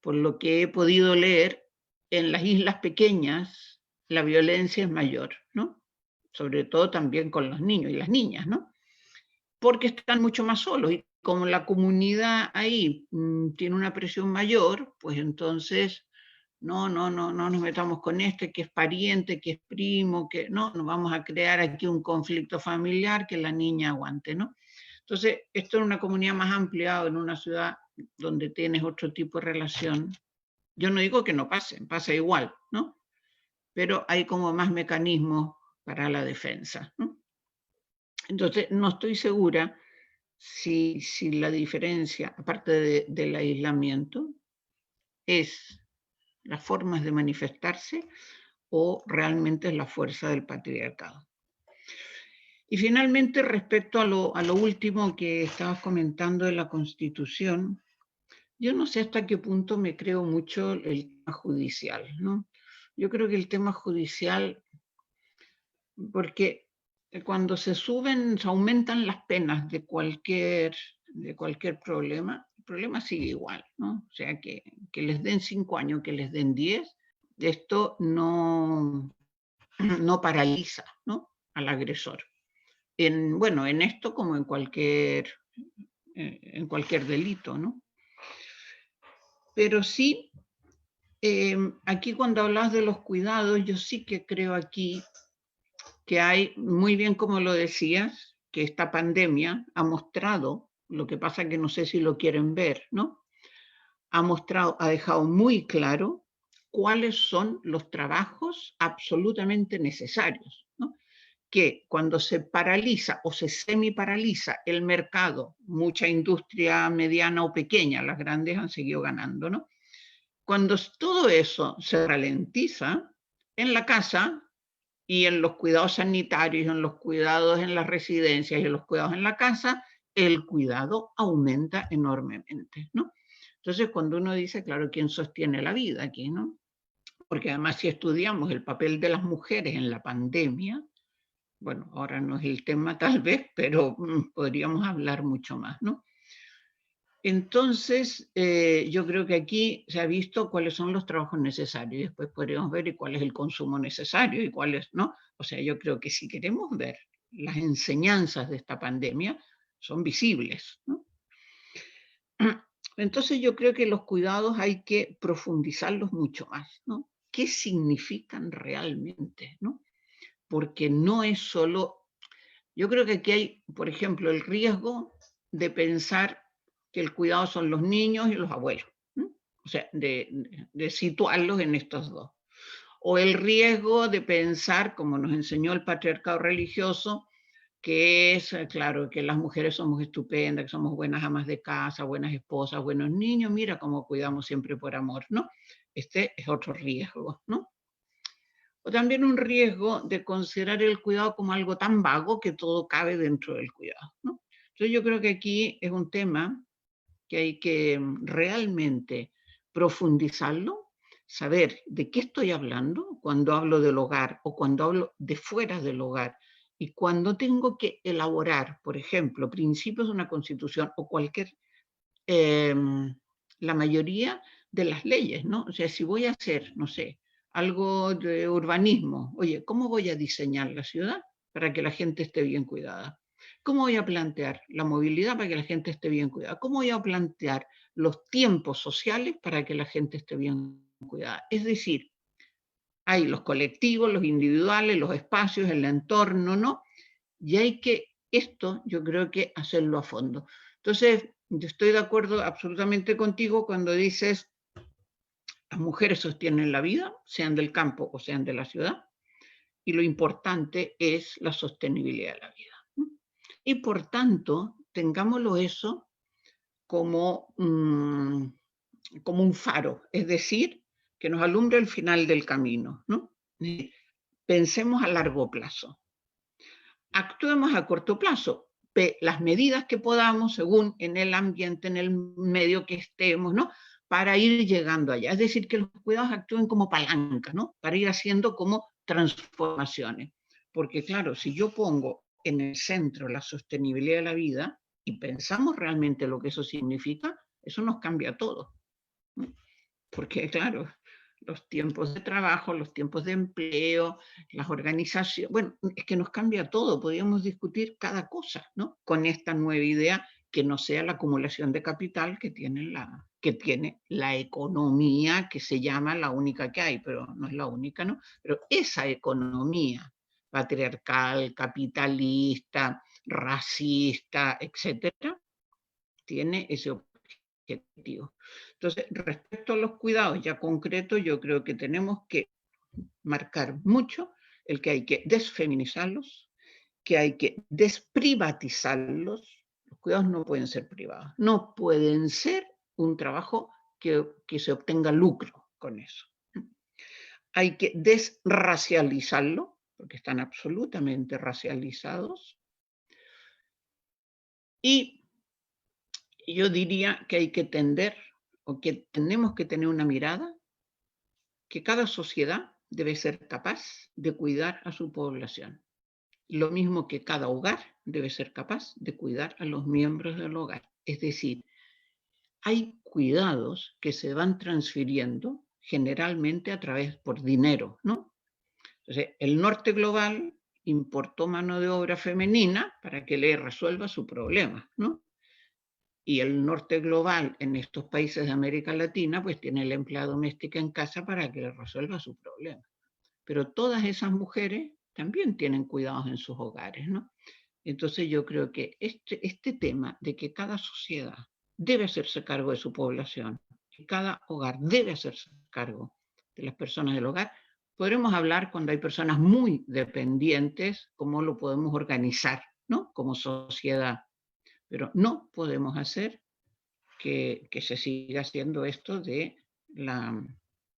por lo que he podido leer, en las islas pequeñas la violencia es mayor, ¿no? Sobre todo también con los niños y las niñas, ¿no? Porque están mucho más solos y como la comunidad ahí tiene una presión mayor, pues entonces no nos metamos con este que es pariente, que es primo, que no vamos a crear aquí un conflicto familiar que la niña aguante, ¿no? Entonces, esto en una comunidad más amplia o en una ciudad donde tienes otro tipo de relación, yo no digo que no pase, pasa igual, ¿no? Pero hay como más mecanismos para la defensa, ¿no? Entonces, no estoy segura si la diferencia, aparte del aislamiento, es las formas de manifestarse o realmente es la fuerza del patriarcado. Y finalmente, respecto a lo último que estabas comentando de la Constitución, yo no sé hasta qué punto me creo mucho el tema judicial, ¿no? Yo creo que el tema judicial, porque cuando se aumentan las penas de cualquier problema, el problema sigue igual, ¿no? O sea, que les den 5 años, que les den 10, esto no paraliza, ¿no?, al agresor. Bueno, en esto como en cualquier delito, ¿no? Pero sí, aquí cuando hablas de los cuidados, yo sí que creo aquí que hay, muy bien como lo decías, que esta pandemia ha mostrado, lo que pasa que no sé si lo quieren ver, ¿no? Ha dejado muy claro cuáles son los trabajos absolutamente necesarios, ¿no? Que cuando se paraliza o se semiparaliza el mercado, mucha industria mediana o pequeña, las grandes han seguido ganando, ¿no? Cuando todo eso se ralentiza, en la casa y en los cuidados sanitarios, en los cuidados en las residencias y en los cuidados en la casa, el cuidado aumenta enormemente, ¿no? Entonces, cuando uno dice, claro, ¿quién sostiene la vida aquí, no? Porque además si estudiamos el papel de las mujeres en la pandemia, bueno, ahora no es el tema tal vez, pero podríamos hablar mucho más, ¿no? Entonces, yo creo que aquí se ha visto cuáles son los trabajos necesarios y después podríamos ver cuál es el consumo necesario y cuál es, ¿no? O sea, yo creo que si queremos ver las enseñanzas de esta pandemia, son visibles, ¿no? Entonces yo creo que los cuidados hay que profundizarlos mucho más, ¿no? ¿Qué significan realmente, ¿no? Porque no es solo... Yo creo que aquí hay, por ejemplo, el riesgo de pensar que el cuidado son los niños y los abuelos, ¿no? O sea, de situarlos en estos dos. O el riesgo de pensar, como nos enseñó el patriarcado religioso, que es, claro, que las mujeres somos estupendas, que somos buenas amas de casa, buenas esposas, buenos niños, mira cómo cuidamos siempre por amor, ¿no? Este es otro riesgo, ¿no? O también un riesgo de considerar el cuidado como algo tan vago que todo cabe dentro del cuidado, ¿no? Entonces yo creo que aquí es un tema que hay que realmente profundizarlo, saber de qué estoy hablando cuando hablo del hogar o cuando hablo de fuera del hogar y cuando tengo que elaborar, por ejemplo, principios de una constitución o cualquier, la mayoría de las leyes, ¿no? O sea, si voy a hacer, no sé, algo de urbanismo, oye, ¿cómo voy a diseñar la ciudad para que la gente esté bien cuidada? ¿Cómo voy a plantear la movilidad para que la gente esté bien cuidada? ¿Cómo voy a plantear los tiempos sociales para que la gente esté bien cuidada? Es decir, hay los colectivos, los individuales, los espacios, el entorno, ¿no? Y hay que, esto yo creo que hacerlo a fondo. Entonces, yo estoy de acuerdo absolutamente contigo cuando dices, las mujeres sostienen la vida, sean del campo o sean de la ciudad, y lo importante es la sostenibilidad de la vida. Y por tanto, tengámoslo eso como, como un faro, es decir, que nos alumbre el final del camino, ¿no? Pensemos a largo plazo. Actuemos a corto plazo, las medidas que podamos según en el ambiente, en el medio que estemos, ¿no? Para ir llegando allá. Es decir, que los cuidados actúen como palanca, ¿no? Para ir haciendo como transformaciones. Porque claro, si yo pongo en el centro la sostenibilidad de la vida y pensamos realmente lo que eso significa, eso nos cambia todo. ¿No? Porque claro, los tiempos de trabajo, los tiempos de empleo, las organizaciones, bueno, es que nos cambia todo, podríamos discutir cada cosa, ¿no? Con esta nueva idea que no sea la acumulación de capital que tiene la economía, que se llama la única que hay, pero no es la única, ¿no? Pero esa economía patriarcal, capitalista, racista, etcétera, tiene ese objetivo. Entonces, respecto a los cuidados ya concretos, yo creo que tenemos que marcar mucho el que hay que desfeminizarlos, que hay que desprivatizarlos. Los cuidados no pueden ser privados, no pueden ser un trabajo que se obtenga lucro con eso. Hay que desracializarlo, porque están absolutamente racializados. Y yo diría que hay que tender, o que tenemos que tener una mirada, que cada sociedad debe ser capaz de cuidar a su población. Lo mismo que cada hogar debe ser capaz de cuidar a los miembros del hogar. Es decir, hay cuidados que se van transfiriendo generalmente a través por dinero, ¿no? Entonces, el norte global importó mano de obra femenina para que le resuelva su problema, ¿no? Y el norte global en estos países de América Latina, pues tiene la empleada doméstica en casa para que le resuelva su problema. Pero todas esas mujeres también tienen cuidados en sus hogares, ¿no? Entonces yo creo que este tema de que cada sociedad debe hacerse cargo de su población, que cada hogar debe hacerse cargo de las personas del hogar, podremos hablar cuando hay personas muy dependientes, cómo lo podemos organizar, ¿no? Como sociedad. Pero no podemos hacer que se siga haciendo esto de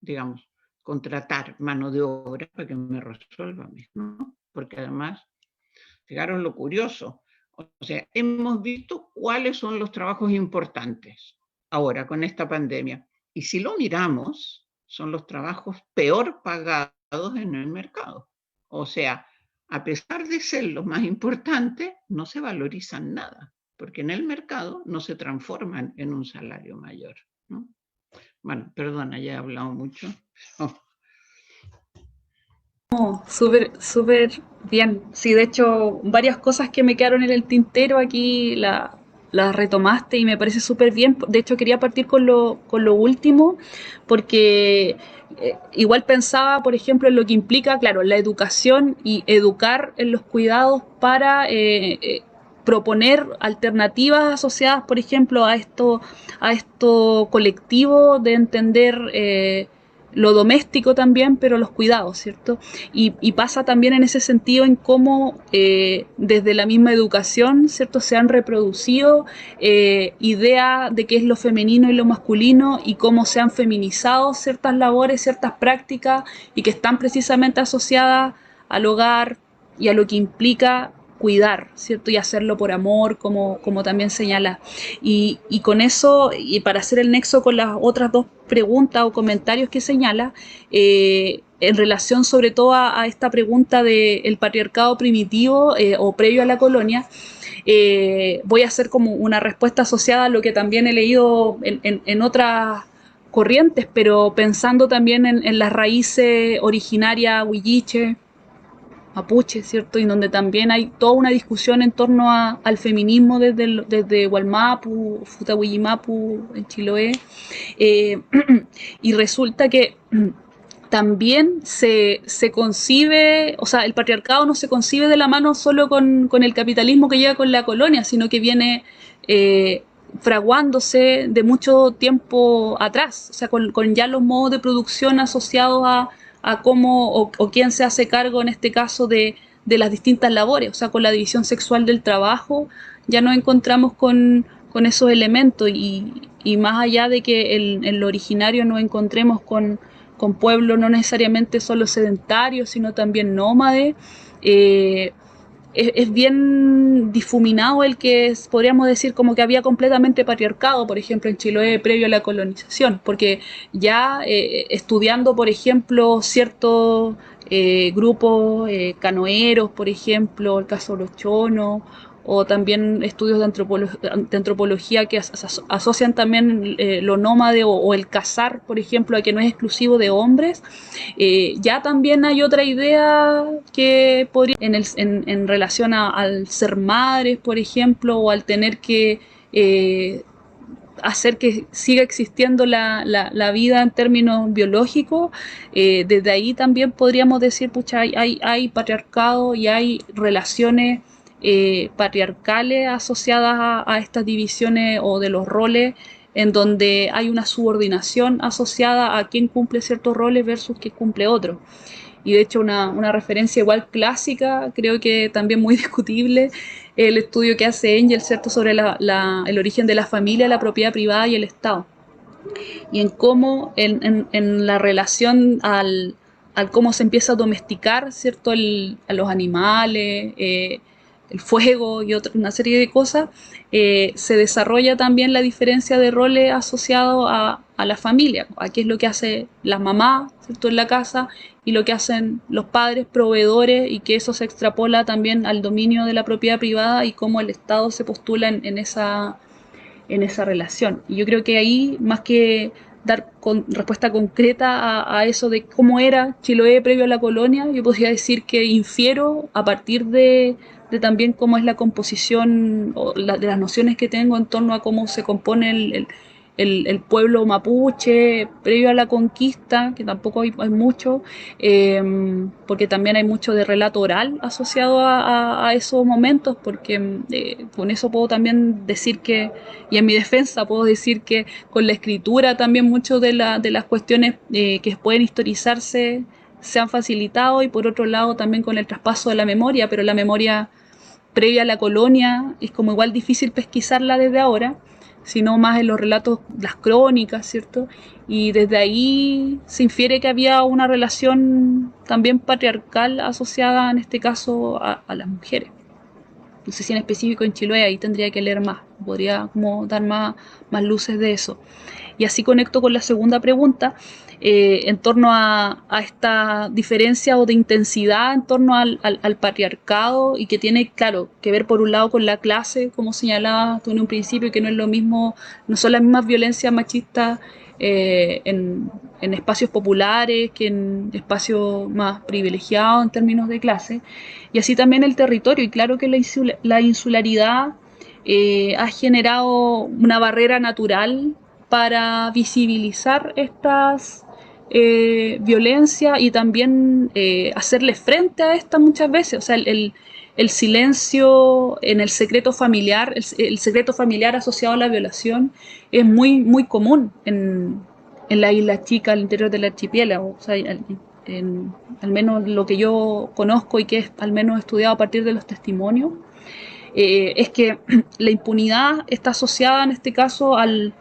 digamos, contratar mano de obra para que me resuelva a mí, ¿no? Porque además, fijaros lo curioso, o sea, hemos visto cuáles son los trabajos importantes ahora con esta pandemia. Y si lo miramos, son los trabajos peor pagados en el mercado. O sea, a pesar de ser los más importantes, no se valorizan nada, porque en el mercado no se transforman en un salario mayor, ¿no? Bueno, perdona, ya he hablado mucho. Oh. Oh, súper, súper bien. Sí, de hecho, varias cosas que me quedaron en el tintero aquí las retomaste y me parece súper bien. De hecho, quería partir con lo último, porque igual pensaba, por ejemplo, en lo que implica, claro, la educación y educar en los cuidados para proponer alternativas asociadas, por ejemplo, a esto colectivo de entender lo doméstico también, pero los cuidados, ¿cierto? Y pasa también en ese sentido en cómo desde la misma educación, ¿cierto? Se han reproducido ideas de qué es lo femenino y lo masculino y cómo se han feminizado ciertas labores, ciertas prácticas y que están precisamente asociadas al hogar y a lo que implica cuidar, ¿cierto? Y hacerlo por amor, como también señala. Y con eso, y para hacer el nexo con las otras dos preguntas o comentarios que señala, en relación sobre todo a esta pregunta del patriarcado primitivo o previo a la colonia, voy a hacer como una respuesta asociada a lo que también he leído en otras corrientes, pero pensando también en las raíces originarias huilliche, mapuche, ¿cierto? Y donde también hay toda una discusión en torno al feminismo desde Wallmapu, Futawillimapu, en Chiloé. Eh, y resulta que también se concibe, o sea, el patriarcado no se concibe de la mano solo con el capitalismo que llega con la colonia, sino que viene fraguándose de mucho tiempo atrás, o sea, con ya los modos de producción asociados a cómo o quién se hace cargo en este caso de las distintas labores, o sea, con la división sexual del trabajo, ya nos encontramos con esos elementos y más allá de que en lo originario nos encontremos con pueblos no necesariamente solo sedentarios, sino también nómades, es bien difuminado el que podríamos decir como que había completamente patriarcado, por ejemplo, en Chiloé previo a la colonización, porque ya estudiando, por ejemplo, ciertos grupos canoeros, por ejemplo, el caso de los chonos, o también estudios de antropología que asocian también lo nómade o el cazar, por ejemplo, a que no es exclusivo de hombres. Ya también hay otra idea que podría, en relación al ser madres, por ejemplo, o al tener que hacer que siga existiendo la vida en términos biológicos, desde ahí también podríamos decir, pucha, hay patriarcado y hay relaciones patriarcales asociadas a estas divisiones o de los roles, en donde hay una subordinación asociada a quién cumple ciertos roles versus quién cumple otros. Y de hecho una referencia igual clásica, creo que también muy discutible, el estudio que hace Engels, ¿cierto?, sobre el origen de la familia, la propiedad privada y el Estado. Y en cómo en la relación al cómo se empieza a domesticar, ¿cierto?, a los animales, el fuego y una serie de cosas, se desarrolla también la diferencia de roles asociados a la familia, a qué es lo que hace la mamá, ¿cierto?, en la casa, y lo que hacen los padres proveedores, y que eso se extrapola también al dominio de la propiedad privada y cómo el Estado se postula en esa relación. Y yo creo que ahí, más que dar respuesta concreta a eso de cómo era Chiloé previo a la colonia, yo podría decir que infiero a partir de también cómo es la composición o de las nociones que tengo en torno a cómo se compone el pueblo mapuche previo a la conquista, que tampoco hay mucho, porque también hay mucho de relato oral asociado a esos momentos, porque con eso puedo también decir que, y en mi defensa puedo decir que con la escritura también muchas de las cuestiones que pueden historizarse se han facilitado, y por otro lado también con el traspaso de la memoria, pero la memoria previa a la colonia es como igual difícil pesquisarla desde ahora, sino más en los relatos, las crónicas, ¿cierto? Y desde ahí se infiere que había una relación también patriarcal asociada en este caso a las mujeres. No sé si en específico en Chiloé, ahí tendría que leer más, podría como dar más luces de eso. Y así conecto con la segunda pregunta, en torno a esta diferencia o de intensidad en torno al patriarcado, y que tiene, claro, que ver por un lado con la clase, como señalabas tú en un principio, que no es lo mismo, no son las mismas violencias machistas en espacios populares que en espacios más privilegiados en términos de clase, y así también el territorio. Y claro que la insularidad ha generado una barrera natural para visibilizar estas violencias y también hacerle frente a estas muchas veces. O sea, el silencio en el secreto familiar, el secreto familiar asociado a la violación es muy, muy común en la isla chica, al interior del archipiélago. O sea, al menos lo que yo conozco y que es al menos estudiado a partir de los testimonios, es que la impunidad está asociada en este caso al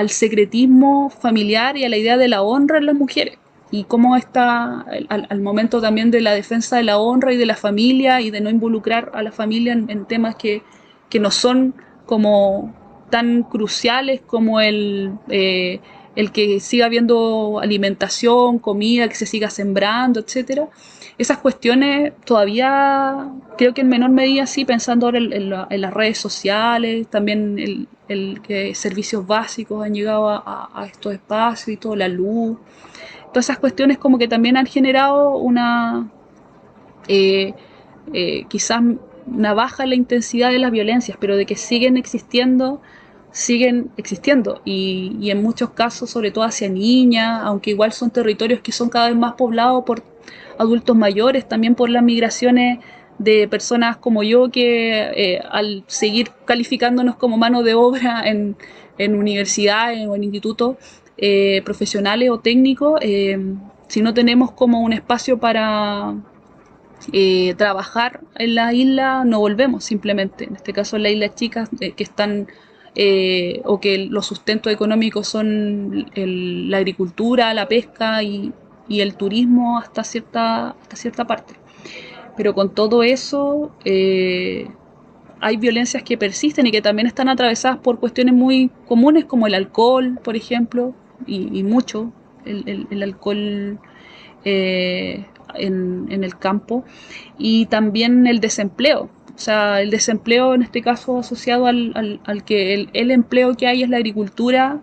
secretismo familiar y a la idea de la honra en las mujeres, y cómo está al momento también de la defensa de la honra y de la familia, y de no involucrar a la familia en temas que no son como tan cruciales como el que siga habiendo alimentación, comida, que se siga sembrando, etcétera. Esas cuestiones todavía creo que en menor medida sí, pensando ahora en las redes sociales, también el que servicios básicos han llegado a estos espacios y todo, la luz. Todas esas cuestiones como que también han generado quizás una baja en la intensidad de las violencias, pero de que siguen existiendo y en muchos casos, sobre todo hacia niñas, aunque igual son territorios que son cada vez más poblados por adultos mayores, también por las migraciones de personas como yo que al seguir calificándonos como mano de obra en universidades o en institutos profesionales o técnicos, si no tenemos como un espacio para trabajar en la isla, no volvemos simplemente. En este caso en las islas chicas que están o que los sustentos económicos son la agricultura, la pesca y el turismo hasta cierta parte. Pero con todo eso hay violencias que persisten y que también están atravesadas por cuestiones muy comunes como el alcohol, por ejemplo, y mucho el alcohol en el campo, y también el desempleo. O sea, el desempleo en este caso asociado al que el empleo que hay es la agricultura,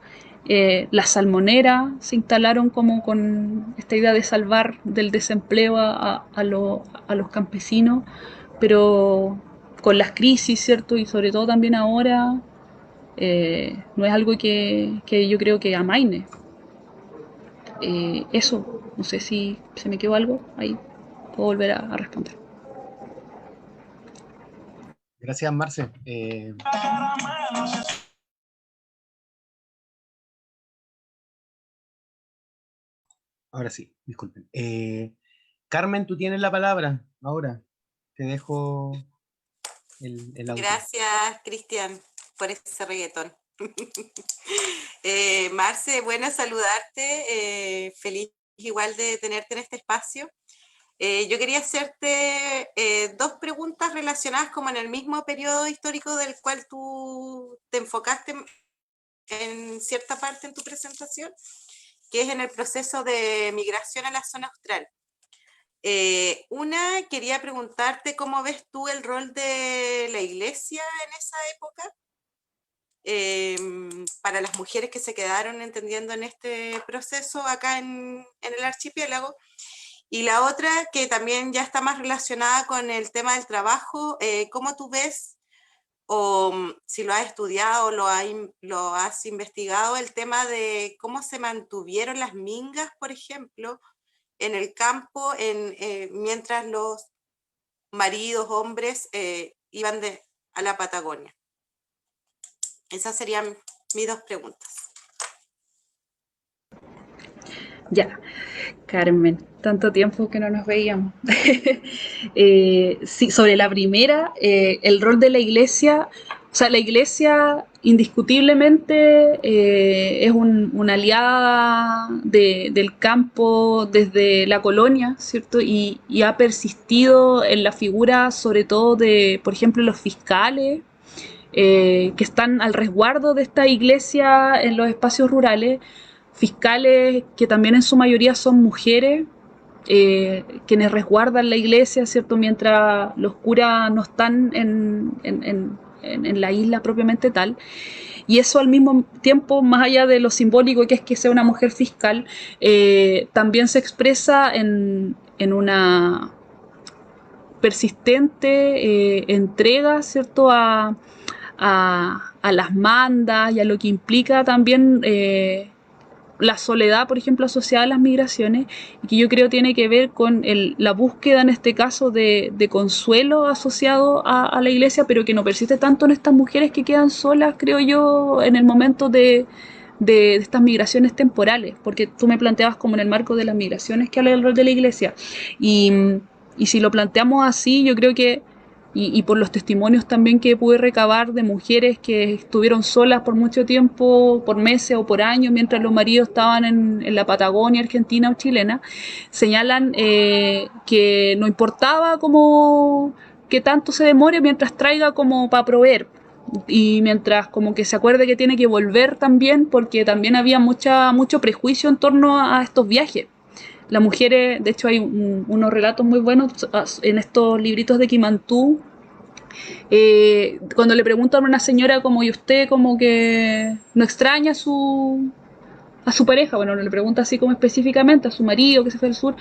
las salmoneras se instalaron como con esta idea de salvar del desempleo a los campesinos, pero con las crisis, ¿cierto? Y sobre todo también ahora, no es algo que yo creo que amaine. Eso, no sé si se me quedó algo ahí, puedo volver a responder. Gracias, Marce. Ahora sí, disculpen. Carmen, tú tienes la palabra ahora. Te dejo el audio. Gracias, Cristian, por ese reggaetón. Marce, bueno saludarte. Feliz igual de tenerte en este espacio. Yo quería hacerte dos preguntas relacionadas como en el mismo periodo histórico del cual tú te enfocaste en cierta parte en tu presentación, que es en el proceso de migración a la zona austral. Una, quería preguntarte cómo ves tú el rol de la iglesia en esa época, para las mujeres que se quedaron entendiendo en este proceso acá en el archipiélago. Y la otra, que también ya está más relacionada con el tema del trabajo, ¿cómo tú ves, o si lo has estudiado o lo has investigado, el tema de cómo se mantuvieron las mingas, por ejemplo, en el campo mientras los maridos, hombres, iban a la Patagonia? Esas serían mis dos preguntas. Ya, Carmen, tanto tiempo que no nos veíamos. Sí, sobre la primera, el rol de la iglesia, o sea, la iglesia indiscutiblemente es una aliada del campo desde la colonia, ¿cierto? Y ha persistido en la figura, sobre todo de, por ejemplo, los fiscales, que están al resguardo de esta iglesia en los espacios rurales, fiscales que también en su mayoría son mujeres, quienes resguardan la iglesia, ¿cierto? Mientras los curas no están en la isla propiamente tal. Y eso al mismo tiempo, más allá de lo simbólico que es que sea una mujer fiscal, también se expresa en una persistente entrega, ¿cierto? A las mandas y a lo que implica también la soledad, por ejemplo, asociada a las migraciones, y que yo creo tiene que ver con la búsqueda, en este caso, de consuelo asociado a la iglesia, pero que no persiste tanto en estas mujeres que quedan solas, creo yo, en el momento de estas migraciones temporales, porque tú me planteabas como en el marco de las migraciones que habla del rol de la iglesia, y si lo planteamos así, yo creo que y por los testimonios también que pude recabar de mujeres que estuvieron solas por mucho tiempo, por meses o por años, mientras los maridos estaban en la Patagonia argentina o chilena, señalan que no importaba como que tanto se demore mientras traiga como para proveer. y mientras como que se acuerde que tiene que volver también, porque también había mucho prejuicio en torno a estos viajes. Las mujeres, de hecho hay unos relatos muy buenos en estos libritos de Kimantú, cuando le preguntan a una señora como, ¿y usted como que no extraña a su pareja? Bueno, no le pregunta así como específicamente, a su marido que se fue al sur.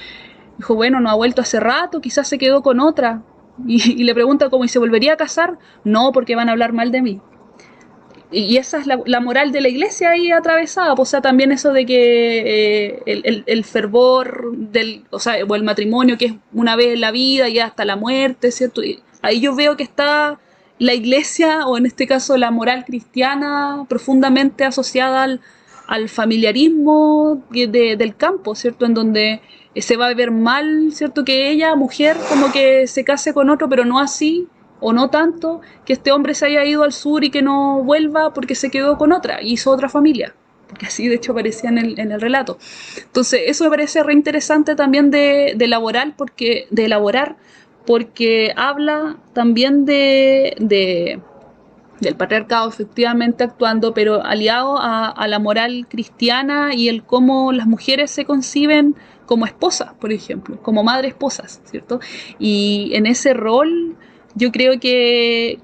Dijo, bueno, no ha vuelto hace rato, quizás se quedó con otra. Y le pregunta como, ¿y se volvería a casar? No, porque van a hablar mal de mí. Y esa es la moral de la iglesia ahí atravesada, pues, o sea, también eso de que el fervor o sea, o el matrimonio que es una vez en la vida y hasta la muerte, ¿cierto? Y ahí yo veo que está la iglesia, o en este caso la moral cristiana, profundamente asociada al familiarismo del campo, ¿cierto? En donde se va a ver mal, ¿cierto? Que ella, mujer, como que se case con otro, pero no así, o no tanto, que este hombre se haya ido al sur y que no vuelva porque se quedó con otra, hizo otra familia, porque así de hecho aparecía en el relato. Entonces eso me parece re interesante también de elaborar, porque habla también del patriarcado efectivamente actuando, pero aliado a la moral cristiana y el cómo las mujeres se conciben como esposas, por ejemplo, como madres esposas, ¿cierto? Y en ese rol yo creo que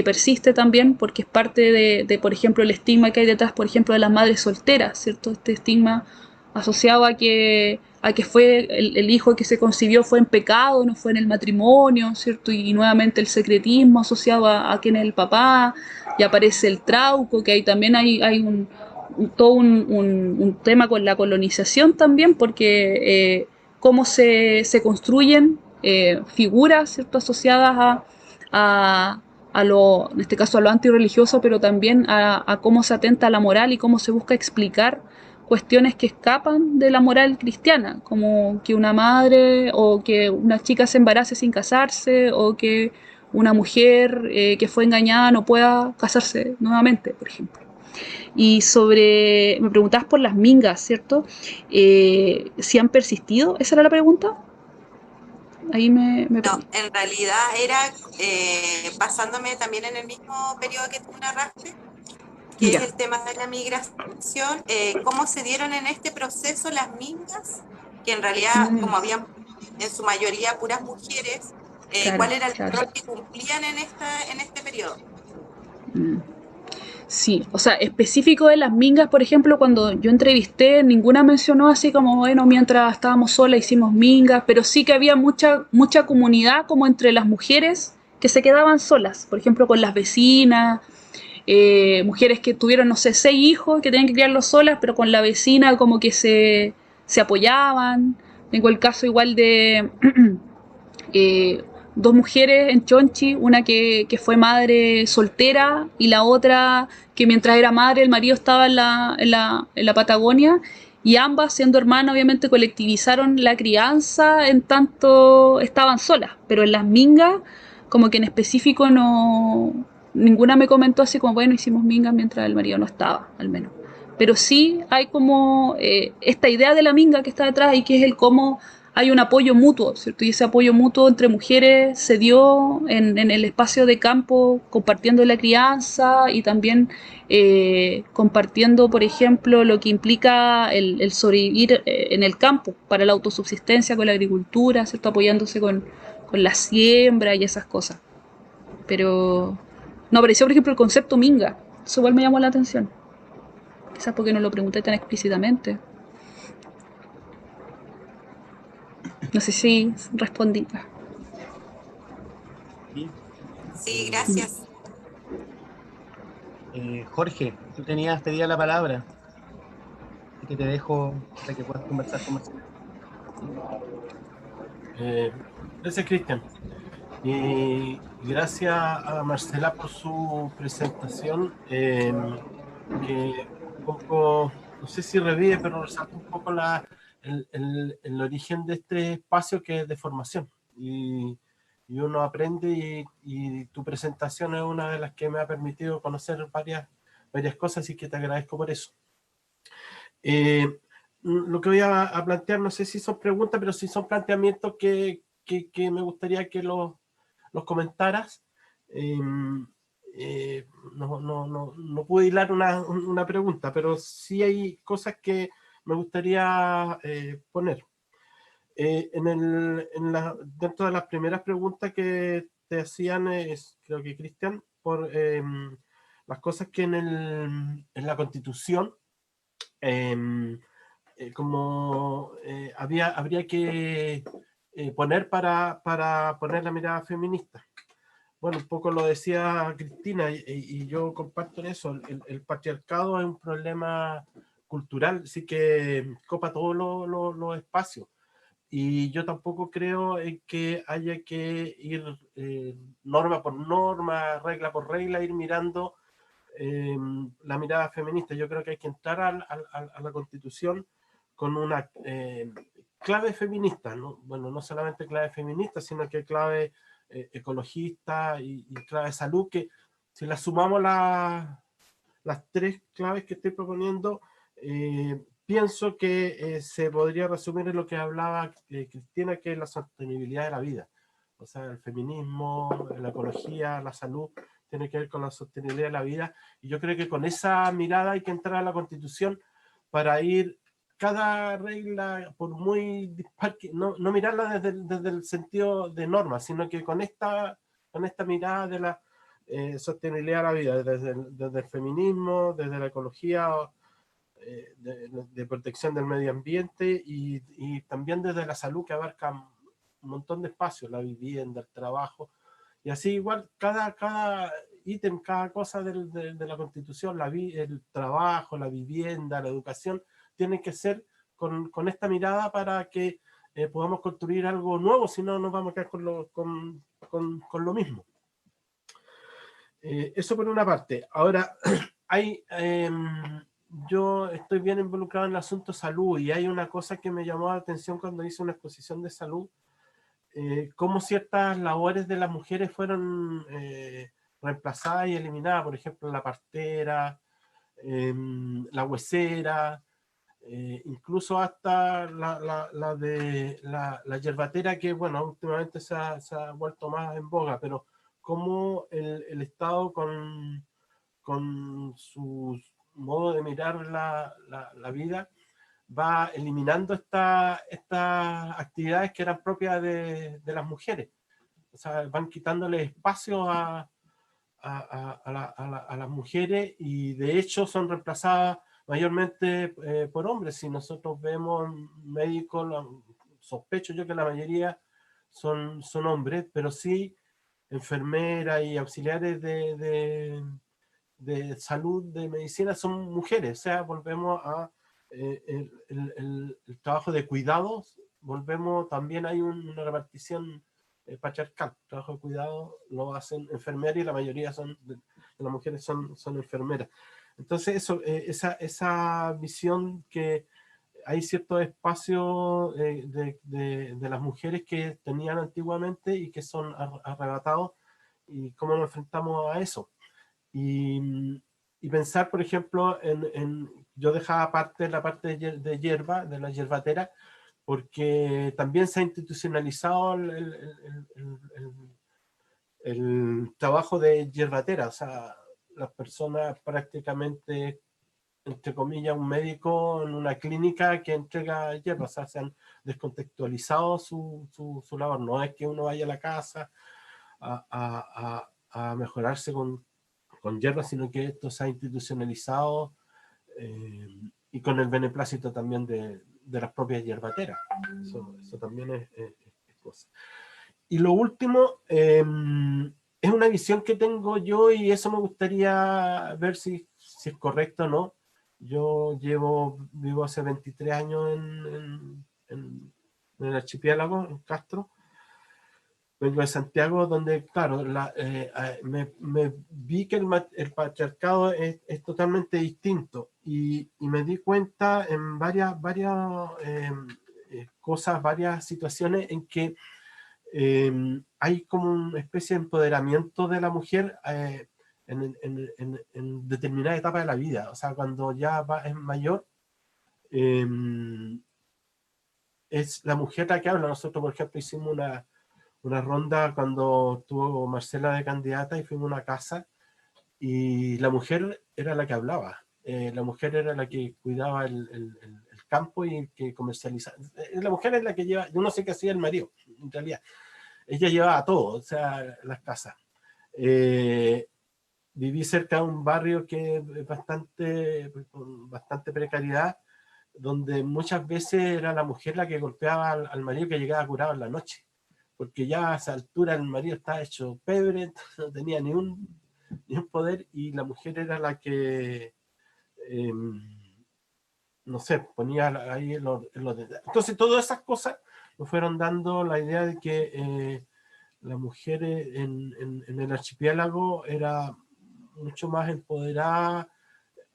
persiste también, porque es parte por ejemplo, el estigma que hay detrás, por ejemplo, de las madres solteras, ¿cierto? Este estigma asociado a que fue el hijo que se concibió fue en pecado, no fue en el matrimonio, ¿cierto? Y nuevamente el secretismo asociado a quién es el papá, y aparece el trauco, que ahí también hay todo un tema con la colonización también, porque cómo se construyen figuras, ¿cierto? Asociadas en este caso a lo antirreligioso, pero también a cómo se atenta a la moral y cómo se busca explicar cuestiones que escapan de la moral cristiana, como que una madre o que una chica se embarace sin casarse, o que una mujer que fue engañada no pueda casarse nuevamente, por ejemplo. Y me preguntabas por las mingas, ¿cierto? ¿Si han persistido? ¿Esa era la pregunta? Ahí me No, perdí. en realidad era basándome también en el mismo periodo que tú narraste, que es Ya. el tema de la migración, cómo se dieron en este proceso las mingas, que en realidad, Mm, como habían en su mayoría puras mujeres, claro, cuál era el claro. rol que cumplían en este periodo. Mm. Sí, o sea, específico de las mingas, por ejemplo, cuando yo entrevisté, ninguna mencionó así como, bueno, mientras estábamos solas hicimos mingas, pero sí que había mucha comunidad como entre las mujeres que se quedaban solas, por ejemplo, con las vecinas, mujeres que tuvieron, no sé, 6 hijos, que tenían que criarlos solas, pero con la vecina como que se apoyaban. Tengo el caso igual de eh, 2 mujeres en Chonchi, una que fue madre soltera y la otra que mientras era madre el marido estaba en la Patagonia, y ambas, siendo hermanas, obviamente colectivizaron la crianza en tanto estaban solas, pero en las mingas como que en específico ninguna me comentó así como, bueno, hicimos mingas mientras el marido no estaba, al menos. Pero sí hay como esta idea de la minga que está detrás, y que es el cómo hay un apoyo mutuo, ¿cierto? Y ese apoyo mutuo entre mujeres se dio en el espacio de campo, compartiendo la crianza y también compartiendo, por ejemplo, lo que implica el sobrevivir en el campo para la autosubsistencia con la agricultura, ¿cierto? Apoyándose con la siembra y esas cosas. Pero no apareció, por ejemplo, el concepto minga. Eso igual me llamó la atención. Quizás porque no lo pregunté tan explícitamente. No sé si respondí. Sí. Sí, gracias. Jorge, tú pedías la palabra, así que te dejo para que puedas conversar con Marcela. Gracias, Cristian. Y gracias a Marcela por su presentación, que un poco, no sé si revive, pero resalta un poco el origen de este espacio, que es de formación. Y uno aprende, y tu presentación es una de las que me ha permitido conocer varias cosas, y que te agradezco por eso. Lo que voy a plantear, no sé si son preguntas, pero sí son planteamientos que me gustaría que los comentaras. no pude hilar una pregunta, pero sí hay cosas que me gustaría poner. Dentro de las primeras preguntas que te hacían, creo que Cristian, por las cosas que en la Constitución habría que poner para poner la mirada feminista. Bueno, un poco lo decía Cristina y yo comparto en eso. El patriarcado es un problema cultural, sí que copa todos los espacios. Y yo tampoco creo en que haya que ir norma por norma, regla por regla, ir mirando la mirada feminista. Yo creo que hay que entrar a la Constitución con una clave feminista, ¿no? Bueno, no solamente clave feminista, sino que clave ecologista y clave de salud, que si las sumamos las tres claves que estoy proponiendo, pienso que se podría resumir en lo que hablaba Cristina, que es la sostenibilidad de la vida. O sea, el feminismo, la ecología, la salud, tiene que ver con la sostenibilidad de la vida. Y yo creo que con esa mirada hay que entrar a la Constitución para ir cada regla, por muy dispar, no mirarla desde el sentido de norma, sino que con esta mirada de la sostenibilidad de la vida, desde el feminismo, desde la ecología, de protección del medio ambiente y también desde la salud, que abarca un montón de espacios, la vivienda, el trabajo, y así igual cada ítem, cada cosa de la Constitución, el trabajo, la vivienda, la educación, tiene que ser con esta mirada para que podamos construir algo nuevo, si no nos vamos a quedar con lo mismo. Eso por una parte. Ahora, yo estoy bien involucrado en el asunto salud y hay una cosa que me llamó la atención cuando hice una exposición de salud, cómo ciertas labores de las mujeres fueron reemplazadas y eliminadas, por ejemplo, la partera, la huesera, incluso hasta la yerbatera, que bueno, últimamente se ha vuelto más en boga, pero cómo el Estado con su modo de mirar la vida va eliminando estas actividades que eran propias de las mujeres. O sea, van quitándole espacio a las mujeres y de hecho son reemplazadas mayormente por hombres. Si nosotros vemos médicos, sospecho yo que la mayoría son hombres, pero sí enfermeras y auxiliares de salud, de medicina, son mujeres. O sea, volvemos a el trabajo de cuidados, volvemos, también hay una repartición patriarcal. El trabajo de cuidado lo hacen enfermeras y la mayoría de las mujeres son enfermeras. Entonces esa visión que hay ciertos espacios de las mujeres que tenían antiguamente y que son arrebatados, y cómo nos enfrentamos a eso. Y pensar, por ejemplo, yo dejaba aparte la parte de hierba, de la yerbatera, porque también se ha institucionalizado el trabajo de yerbatera. O sea, las personas prácticamente, entre comillas, un médico en una clínica que entrega hierba. O sea, se han descontextualizado su labor. No es que uno vaya a la casa a mejorarse con hierba, sino que esto se ha institucionalizado y con el beneplácito también de las propias hierbateras. Eso también es cosa. Y lo último, es una visión que tengo yo y eso me gustaría ver si es correcto o no. Yo vivo hace 23 años en el archipiélago, en Castro. Vengo de Santiago, donde, claro, me vi que el patriarcado es totalmente distinto y me di cuenta en varias cosas, varias situaciones en que hay como una especie de empoderamiento de la mujer en determinada etapa de la vida. O sea, cuando ya es mayor, es la mujer la que habla. Nosotros, por ejemplo, hicimos una ronda cuando estuvo Marcela de candidata y fuimos a una casa y la mujer era la que hablaba, la mujer era la que cuidaba el campo y que comercializaba. La mujer es la que lleva, yo no sé qué hacía el marido, en realidad. Ella llevaba todo, o sea, las casas. Viví cerca de un barrio que es con bastante precariedad, donde muchas veces era la mujer la que golpeaba al marido que llegaba curado en la noche, porque ya a esa altura el marido estaba hecho pebre, no tenía ni un poder, y la mujer era la que, no sé, ponía ahí Entonces todas esas cosas nos fueron dando la idea de que la mujer en el archipiélago era mucho más empoderada,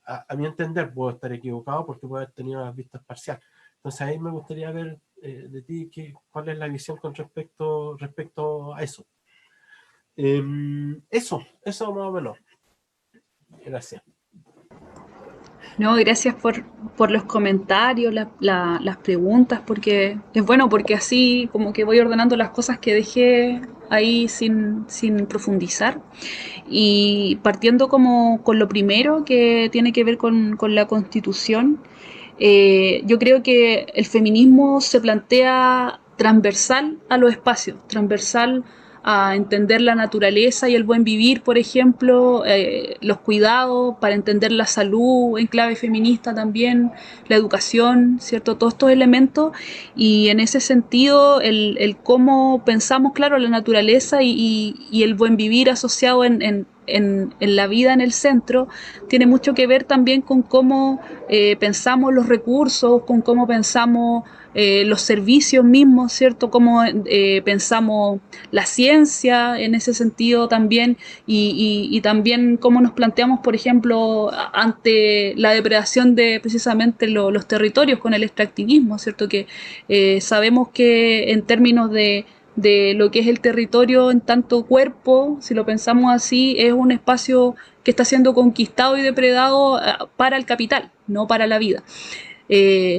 a mi entender. Puedo estar equivocado porque puedo haber tenido las vistas parciales. Entonces ahí me gustaría ver de ti cuál es la visión con respecto a eso. Eso más o menos. Gracias. No, gracias por los comentarios, las preguntas, porque es bueno, porque así como que voy ordenando las cosas que dejé ahí sin profundizar. Y partiendo como con lo primero que tiene que ver con la Constitución, yo creo que el feminismo se plantea transversal a los espacios, transversal a entender la naturaleza y el buen vivir, por ejemplo, los cuidados, para entender la salud en clave feminista también, la educación, ¿cierto? Todos estos elementos, y en ese sentido el cómo pensamos, claro, la naturaleza y el buen vivir asociado en la vida en el centro, tiene mucho que ver también con cómo pensamos los recursos, con cómo pensamos los servicios mismos, ¿cierto? Cómo pensamos la ciencia en ese sentido también, y también cómo nos planteamos, por ejemplo, ante la depredación de precisamente los territorios con el extractivismo, ¿cierto? Que sabemos que en términos de lo que es el territorio en tanto cuerpo, si lo pensamos así, es un espacio que está siendo conquistado y depredado para el capital, no para la vida.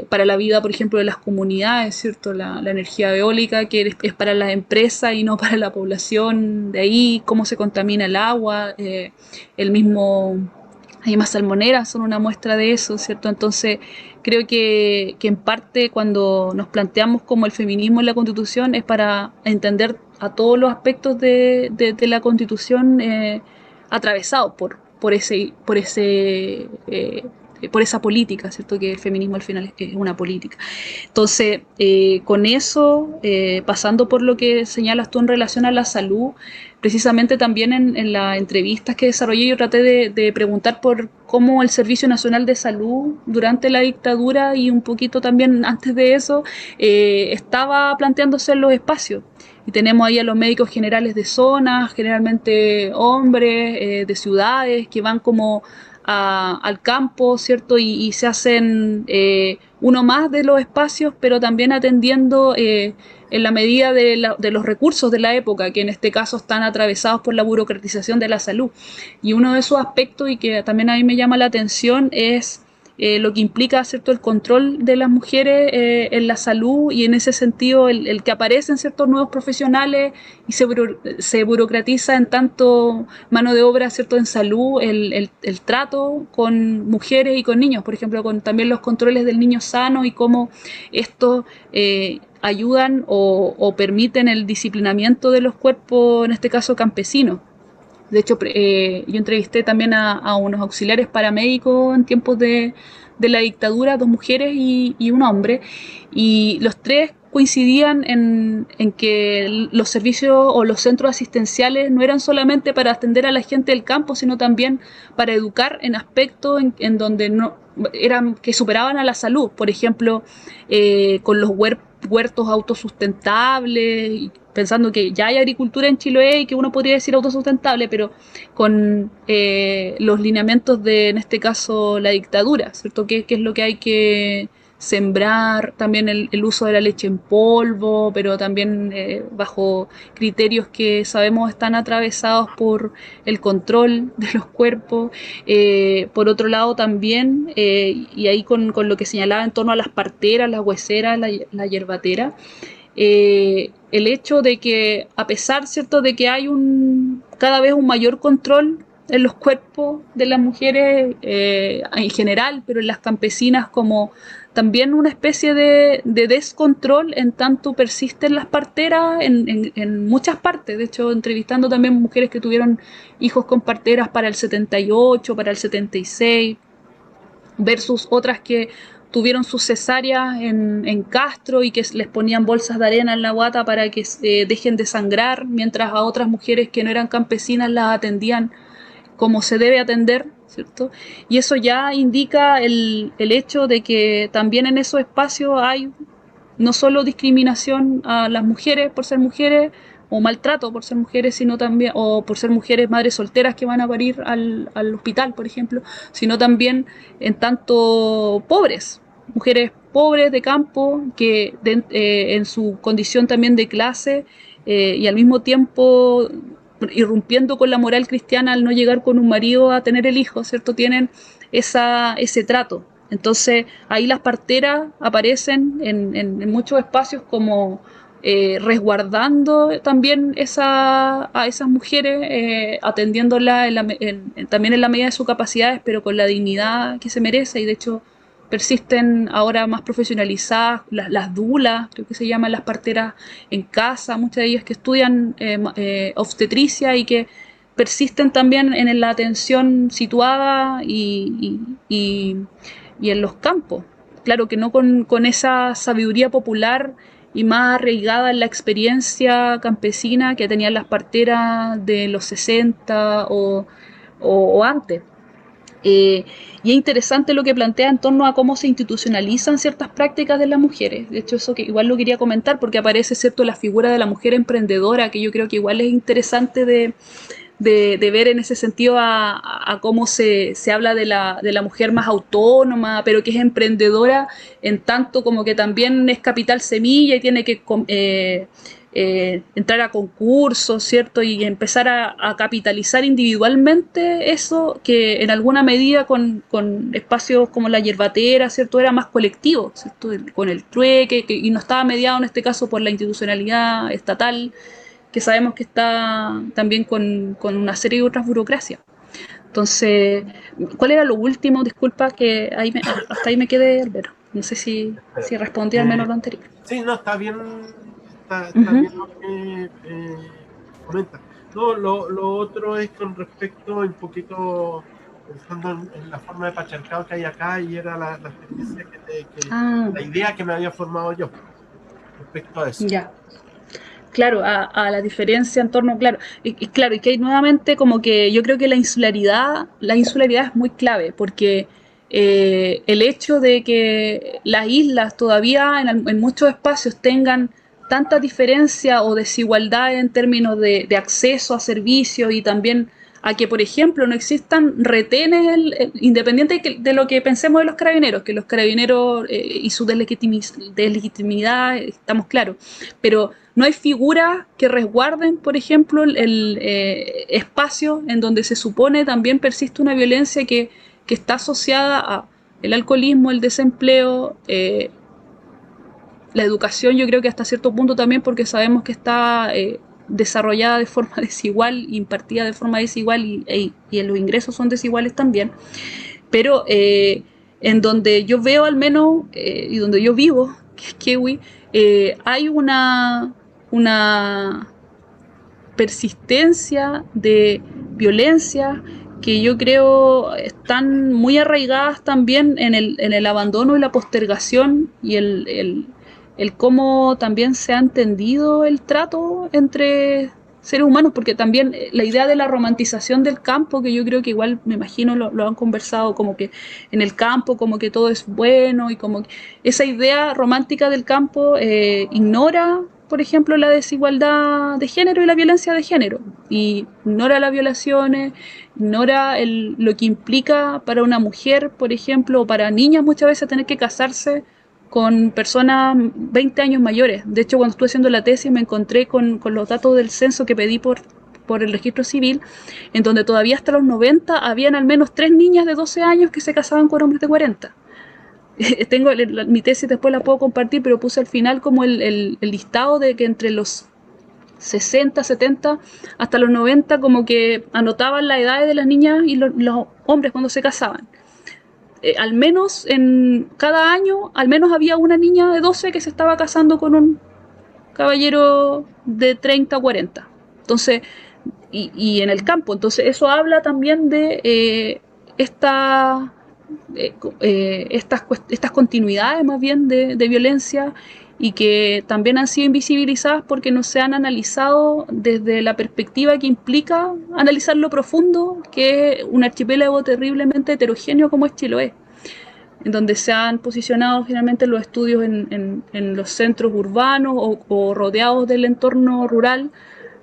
Para la vida, por ejemplo, de las comunidades, ¿cierto? La energía eólica, que es para las empresas y no para la población de ahí, cómo se contamina el agua, el mismo... Hay más salmoneras, son una muestra de eso, ¿cierto? Entonces, creo que en parte cuando nos planteamos como el feminismo en la Constitución es para entender a todos los aspectos de la Constitución atravesados por esa política, ¿cierto? Que el feminismo al final es una política. Entonces, con eso, pasando por lo que señalas tú en relación a la salud, precisamente también en las entrevistas que desarrollé yo traté de preguntar por cómo el Servicio Nacional de Salud durante la dictadura y un poquito también antes de eso estaba planteándose en los espacios. Y tenemos ahí a los médicos generales de zonas, generalmente hombres de ciudades, que van como al campo, ¿cierto? Y se hacen uno más de los espacios, pero también atendiendo en la medida de los recursos de la época, que en este caso están atravesados por la burocratización de la salud. Y uno de esos aspectos, y que también a mí me llama la atención, es lo que implica, ¿cierto?, el control de las mujeres en la salud, y en ese sentido el que aparecen ciertos nuevos profesionales y se burocratiza en tanto mano de obra, ¿cierto?, en salud, el trato con mujeres y con niños, por ejemplo, con también los controles del niño sano y cómo esto ayudan o permiten el disciplinamiento de los cuerpos, en este caso campesinos. De hecho, yo entrevisté también a unos auxiliares paramédicos en tiempos de la dictadura, 2 mujeres y un hombre, y los 3 coincidían en que los servicios o los centros asistenciales no eran solamente para atender a la gente del campo, sino también para educar en aspectos en donde no eran, que superaban a la salud, por ejemplo, con los huertos autosustentables, pensando que ya hay agricultura en Chiloé y que uno podría decir autosustentable, pero con los lineamientos de, en este caso, la dictadura, ¿cierto? ¿Qué es lo que hay que sembrar? También el uso de la leche en polvo, pero también bajo criterios que sabemos están atravesados por el control de los cuerpos. Por otro lado también, y ahí con lo que señalaba en torno a las parteras, las hueseras, la yerbatera, el hecho de que, a pesar, ¿cierto?, de que hay cada vez un mayor control en los cuerpos de las mujeres en general, pero en las campesinas como también una especie de descontrol en tanto persisten las parteras en muchas partes. De hecho, entrevistando también mujeres que tuvieron hijos con parteras para el 78, para el 76, versus otras que tuvieron sus cesáreas en Castro y que les ponían bolsas de arena en la guata para que dejen de sangrar, mientras a otras mujeres que no eran campesinas las atendían como se debe atender, ¿cierto? Y eso ya indica el hecho de que también en esos espacios hay no solo discriminación a las mujeres por ser mujeres, o maltrato por ser mujeres, sino también, o por ser mujeres madres solteras que van a parir al hospital, por ejemplo, sino también en tanto pobres, mujeres pobres de campo que en su condición también de clase y al mismo tiempo irrumpiendo con la moral cristiana al no llegar con un marido a tener el hijo, ¿cierto? Tienen ese trato. Entonces ahí las parteras aparecen en muchos espacios como resguardando también a esas mujeres, atendiéndolas también en la medida de sus capacidades, pero con la dignidad que se merece. Y de hecho persisten ahora más profesionalizadas las dulas, creo que se llaman las parteras en casa, muchas de ellas que estudian obstetricia y que persisten también en la atención situada y en los campos. Claro que no con esa sabiduría popular y más arraigada en la experiencia campesina que tenían las parteras de los 60 o antes. Y es interesante lo que plantea en torno a cómo se institucionalizan ciertas prácticas de las mujeres. De hecho, eso que igual lo quería comentar porque aparece, ¿cierto?, la figura de la mujer emprendedora, que yo creo que igual es interesante de ver en ese sentido a cómo se habla de la mujer más autónoma, pero que es emprendedora en tanto como que también es capital semilla y tiene que entrar a concursos, ¿cierto? Y empezar a capitalizar individualmente eso que en alguna medida con espacios como la yerbatera, ¿cierto? Era más colectivo, ¿cierto? Con el trueque, y no estaba mediado en este caso por la institucionalidad estatal, que sabemos que está también con una serie de otras burocracias. Entonces, ¿cuál era lo último? Disculpa que hasta ahí me quedé, Álvaro. No sé si respondí al menos lo anterior. Sí, no, está bien, está bien lo que comenta. No, lo otro es con respecto un poquito, pensando en la forma de patriarcado que hay acá, y era la experiencia la idea que me había formado yo respecto a eso. Ya. Claro, a la diferencia en torno, claro, y claro, y que hay nuevamente como que yo creo que la insularidad es muy clave, porque el hecho de que las islas todavía en muchos espacios tengan tanta diferencia o desigualdad en términos de acceso a servicios y también a que, por ejemplo, no existan retenes, independiente de lo que pensemos de los carabineros, que los carabineros y su deslegitimidad, estamos claros, pero no hay figuras que resguarden, por ejemplo, el espacio en donde se supone también persiste una violencia que está asociada a el alcoholismo, el desempleo, la educación. Yo creo que hasta cierto punto también, porque sabemos que está desarrollada de forma desigual, impartida de forma desigual y en los ingresos son desiguales también, pero en donde yo veo al menos y donde yo vivo, que es Kewi, hay una persistencia de violencia que yo creo están muy arraigadas también en el abandono y la postergación y el cómo también se ha entendido el trato entre seres humanos, porque también la idea de la romantización del campo, que yo creo que igual me imagino lo han conversado, como que en el campo como que todo es bueno, y como que esa idea romántica del campo ignora, por ejemplo, la desigualdad de género y la violencia de género, y ignora las violaciones, ignora lo que implica para una mujer, por ejemplo, o para niñas muchas veces tener que casarse con personas 20 años mayores. De hecho, cuando estuve haciendo la tesis me encontré con los datos del censo que pedí por el registro civil, en donde todavía hasta los 90 habían al menos 3 niñas de 12 años que se casaban con hombres de 40. Tengo mi tesis, después la puedo compartir, pero puse al final como el listado de que entre los 60, 70, hasta los 90, como que anotaban las edades de las niñas y los hombres cuando se casaban. Al menos en cada año, al menos había una niña de 12 que se estaba casando con un caballero de 30 o 40. Entonces, y en el campo. Entonces, eso habla también de estas continuidades más bien de violencia, y que también han sido invisibilizadas porque no se han analizado desde la perspectiva que implica analizar lo profundo, que es un archipiélago terriblemente heterogéneo como es Chiloé, en donde se han posicionado finalmente los estudios en los centros urbanos o rodeados del entorno rural,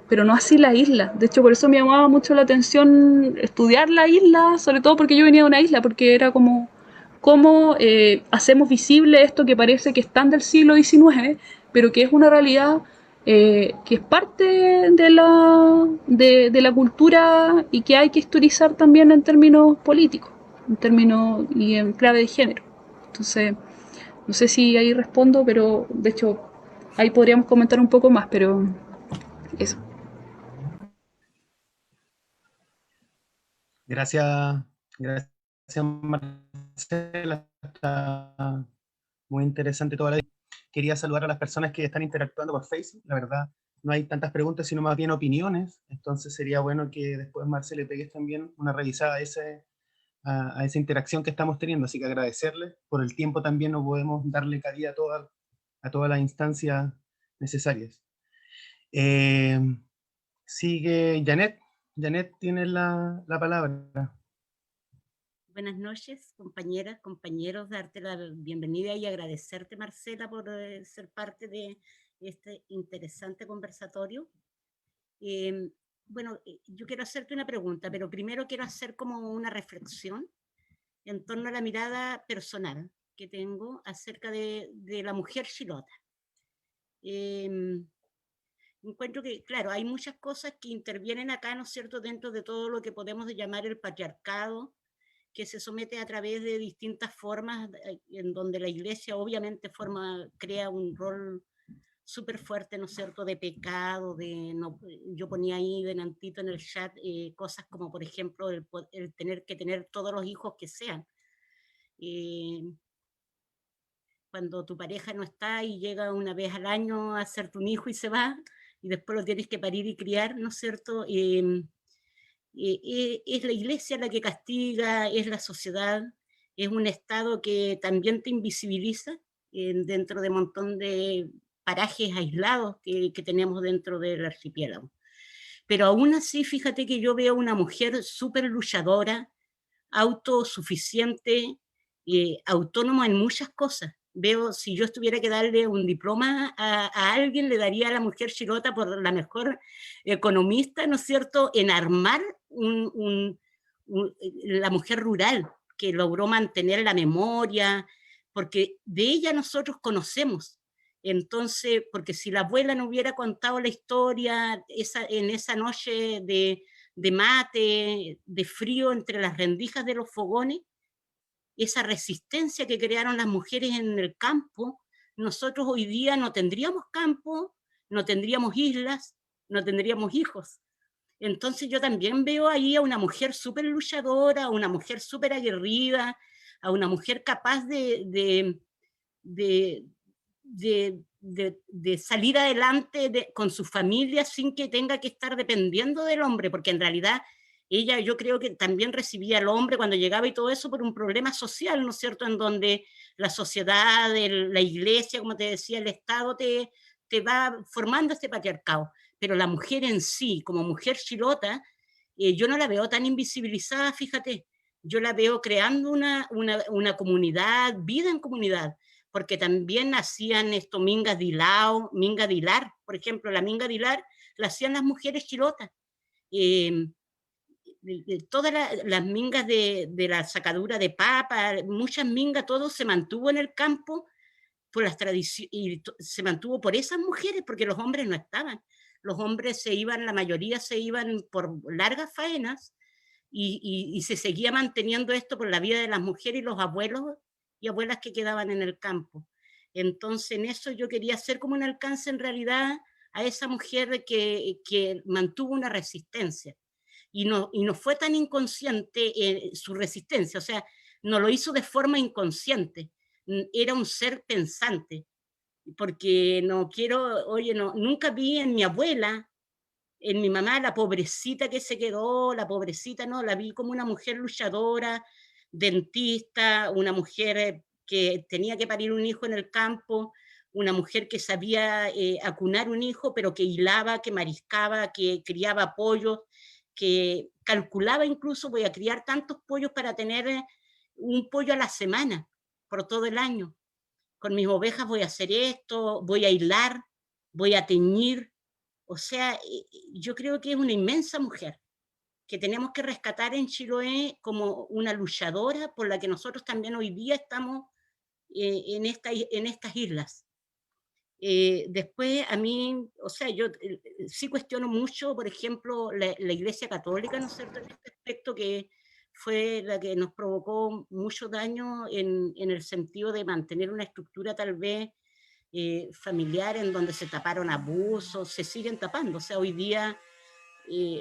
pero no así la isla. De hecho, por eso me llamaba mucho la atención estudiar la isla, sobre todo porque yo venía de una isla, porque era como cómo hacemos visible esto que parece que es tan del siglo XIX, pero que es una realidad que es parte de la cultura y que hay que historizar también en términos políticos, en términos y en clave de género. Entonces, no sé si ahí respondo, pero de hecho ahí podríamos comentar un poco más, pero eso. Gracias, gracias Marcela. Está muy interesante toda la... Quería saludar a las personas que están interactuando por Facebook. La verdad, no hay tantas preguntas, sino más bien opiniones. Entonces sería bueno que después, Marcela, le pegues también una revisada a esa interacción que estamos teniendo. Así que agradecerle. Por el tiempo también no podemos darle cabida a todas las instancias necesarias. Sigue Janet. Janet tiene la palabra. Buenas noches, compañeras, compañeros, darte la bienvenida y agradecerte, Marcela, por ser parte de este interesante conversatorio. Bueno, yo quiero hacerte una pregunta, pero primero quiero hacer como una reflexión en torno a la mirada personal que tengo acerca de la mujer chilota. Encuentro que, claro, hay muchas cosas que intervienen acá, ¿no es cierto?, dentro de todo lo que podemos llamar el patriarcado, que se somete a través de distintas formas, en donde la iglesia obviamente crea un rol súper fuerte, ¿no es cierto?, de pecado, yo ponía ahí delantito en el chat cosas como, por ejemplo, el tener que tener todos los hijos que sean. Cuando tu pareja no está y llega una vez al año a hacerte un hijo y se va, y después lo tienes que parir y criar, ¿no es cierto?, es la iglesia la que castiga, es la sociedad, es un Estado que también te invisibiliza dentro de un montón de parajes aislados que tenemos dentro del archipiélago. Pero aún así, fíjate que yo veo una mujer súper luchadora, autosuficiente, autónoma en muchas cosas. Veo, si yo tuviera que darle un diploma a alguien, le daría a la mujer chilota por la mejor economista, ¿no es cierto?, en armar la mujer rural, que logró mantener la memoria, porque de ella nosotros conocemos. Entonces, porque si la abuela no hubiera contado la historia en esa noche de mate, de frío entre las rendijas de los fogones, esa resistencia que crearon las mujeres en el campo, nosotros hoy día no tendríamos campo, no tendríamos islas, no tendríamos hijos. Entonces yo también veo ahí a una mujer súper luchadora, a una mujer súper aguerrida, a una mujer capaz de salir adelante con su familia sin que tenga que estar dependiendo del hombre, porque en realidad ella, yo creo que también recibía al hombre cuando llegaba y todo eso por un problema social, ¿no es cierto?, en donde la sociedad, la iglesia, como te decía, el Estado te va formando este patriarcado. Pero la mujer en sí, como mujer chilota, yo no la veo tan invisibilizada, fíjate, yo la veo creando una comunidad, vida en comunidad, porque también hacían esto minga de hilar, por ejemplo, la minga de hilar la hacían las mujeres chilotas. Todas las mingas de la sacadura de papa, muchas mingas, todo se mantuvo en el campo por las tradiciones, y se mantuvo por esas mujeres, porque los hombres no estaban. Los hombres la mayoría se iban por largas faenas, y se seguía manteniendo esto por la vida de las mujeres y los abuelos y abuelas que quedaban en el campo. Entonces, en eso yo quería hacer como un alcance en realidad a esa mujer que mantuvo una resistencia. Y no fue tan inconsciente su resistencia, o sea, no lo hizo de forma inconsciente, era un ser pensante, porque nunca vi en mi abuela, en mi mamá, la pobrecita que se quedó, la pobrecita, no, la vi como una mujer luchadora, dentista, una mujer que tenía que parir un hijo en el campo, una mujer que sabía acunar un hijo, pero que hilaba, que mariscaba, que criaba pollos, que calculaba incluso, voy a criar tantos pollos para tener un pollo a la semana, por todo el año. Con mis ovejas voy a hacer esto, voy a hilar, voy a teñir. O sea, yo creo que es una inmensa mujer que tenemos que rescatar en Chiloé como una luchadora por la que nosotros también hoy día estamos en estas islas. Después a mí, o sea, yo sí cuestiono mucho, por ejemplo, la Iglesia Católica, ¿no es cierto?, en este aspecto, que fue la que nos provocó mucho daño en el sentido de mantener una estructura tal vez familiar en donde se taparon abusos, se siguen tapando. O sea, hoy día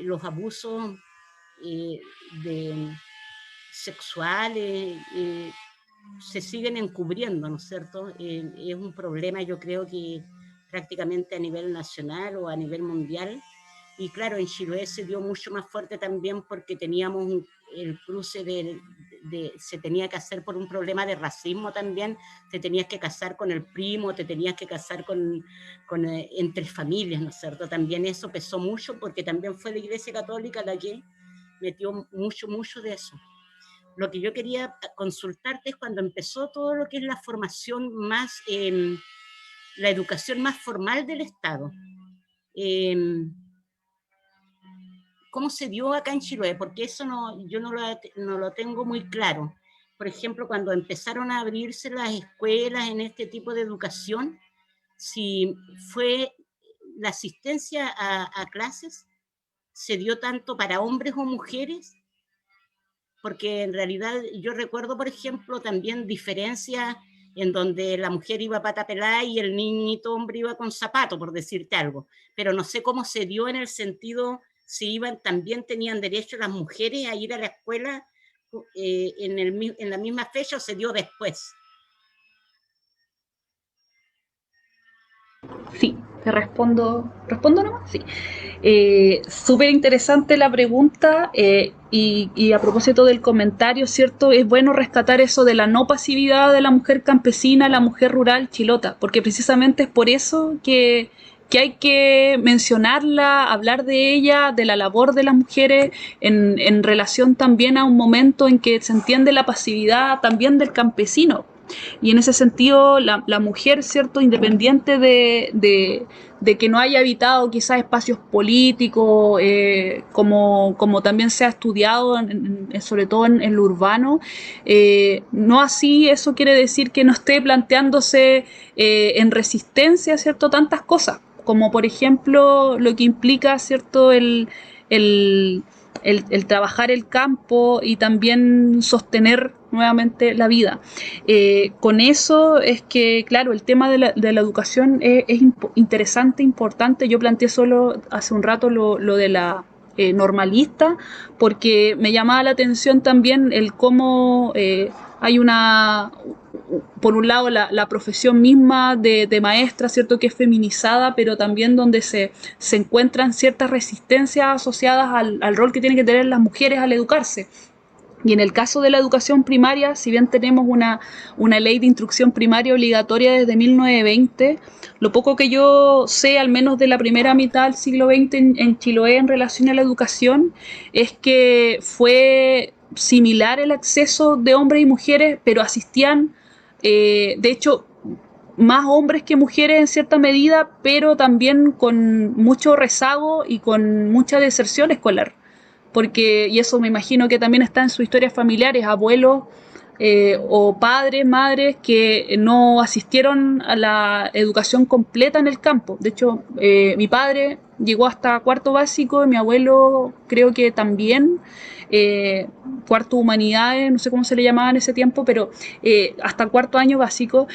los abusos sexuales se siguen encubriendo, ¿no es cierto? Es un problema, yo creo que prácticamente a nivel nacional o a nivel mundial. Y claro, en Chiloé se dio mucho más fuerte también porque teníamos el cruce se tenía que hacer por un problema de racismo también, te tenías que casar con el primo, te tenías que casar entre familias, ¿no es cierto? También eso pesó mucho porque también fue la Iglesia Católica la que metió mucho de eso. Lo que yo quería consultarte es cuando empezó todo lo que es la formación más, la educación más formal del Estado. ¿Cómo se dio acá en Chiloé? Porque eso yo no lo tengo muy claro. Por ejemplo, cuando empezaron a abrirse las escuelas en este tipo de educación, si fue la asistencia a clases, ¿se dio tanto para hombres o mujeres? Porque en realidad yo recuerdo, por ejemplo, también diferencias en donde la mujer iba pata pelada y el niñito hombre iba con zapato, por decirte algo. Pero no sé cómo se dio en el sentido, si también tenían derecho las mujeres a ir a la escuela en la misma fecha o se dio después. Sí, te respondo nomás, sí. Súper interesante la pregunta y a propósito del comentario, ¿cierto? Es bueno rescatar eso de la no pasividad de la mujer campesina, la mujer rural chilota, porque precisamente es por eso que hay que mencionarla, hablar de ella, de la labor de las mujeres en relación también a un momento en que se entiende la pasividad también del campesino. Y en ese sentido, la mujer, ¿cierto?, independiente de que no haya habitado quizás espacios políticos, como también se ha estudiado, sobre todo en lo urbano, no así eso quiere decir que no esté planteándose en resistencia, ¿cierto?, tantas cosas, como por ejemplo lo que implica, ¿cierto?, el trabajar el campo y también sostener nuevamente la vida. Con eso es que, claro, el tema de la educación es interesante, importante. Yo planteé solo hace un rato lo de la normalista, porque me llamaba la atención también el cómo hay por un lado la profesión misma de maestra, ¿cierto?, que es feminizada, pero también donde se encuentran ciertas resistencias asociadas al rol que tienen que tener las mujeres al educarse. Y en el caso de la educación primaria, si bien tenemos una ley de instrucción primaria obligatoria desde 1920, lo poco que yo sé, al menos de la primera mitad del siglo XX en Chiloé en relación a la educación, es que fue similar el acceso de hombres y mujeres, pero asistían, de hecho, más hombres que mujeres en cierta medida, pero también con mucho rezago y con mucha deserción escolar. Y eso me imagino que también está en sus historias familiares, abuelos o padres, madres que no asistieron a la educación completa en el campo. De hecho, mi padre llegó hasta cuarto básico, mi abuelo creo que también, cuarto humanidades, no sé cómo se le llamaba en ese tiempo, pero hasta cuarto año básico,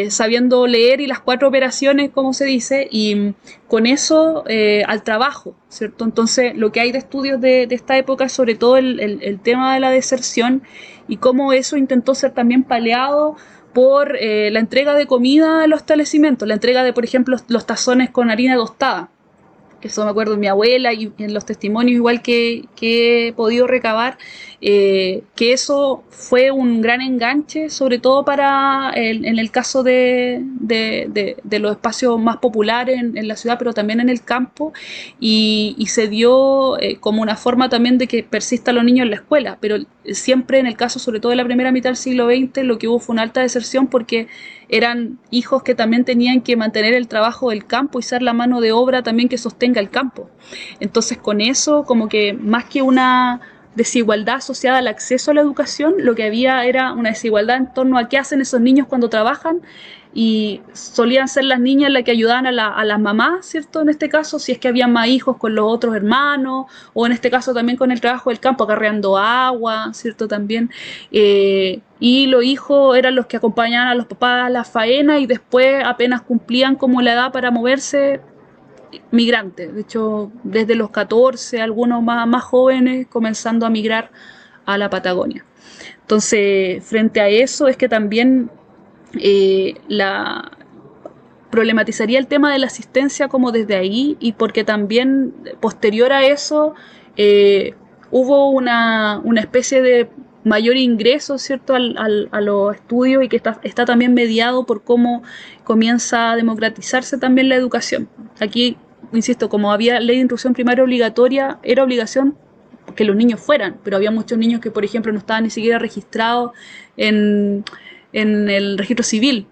sabiendo leer y las 4 operaciones, como se dice, y con eso al trabajo, ¿cierto? Entonces, lo que hay de estudios de esta época es sobre todo el tema de la deserción y cómo eso intentó ser también paliado por la entrega de comida a los establecimientos, la entrega de, por ejemplo, los tazones con harina tostada, que eso me acuerdo de mi abuela y en los testimonios igual que he podido recabar, que eso fue un gran enganche, sobre todo para en el caso de los espacios más populares en la ciudad, pero también en el campo, y se dio como una forma también de que persistan los niños en la escuela, pero siempre en el caso sobre todo de la primera mitad del siglo XX lo que hubo fue una alta deserción porque eran hijos que también tenían que mantener el trabajo del campo y ser la mano de obra también que sostenga el campo. Entonces con eso, como que más que una desigualdad asociada al acceso a la educación, lo que había era una desigualdad en torno a qué hacen esos niños cuando trabajan, y solían ser las niñas las que ayudaban a las mamás, ¿cierto? En este caso, si es que había más hijos con los otros hermanos, o en este caso también con el trabajo del campo, acarreando agua, ¿cierto? También. Y los hijos eran los que acompañaban a los papás a la faena y después apenas cumplían como la edad para moverse, migrantes. De hecho, desde los 14, algunos más jóvenes comenzando a migrar a la Patagonia. Entonces, frente a eso es que también problematizaría el tema de la asistencia como desde ahí, y porque también posterior a eso hubo una especie de mayor ingreso, ¿cierto?, a los estudios, y que está también mediado por cómo comienza a democratizarse también la educación. Aquí, insisto, como había ley de instrucción primaria obligatoria, era obligación que los niños fueran, pero había muchos niños que, por ejemplo, no estaban ni siquiera registrados en el registro civil,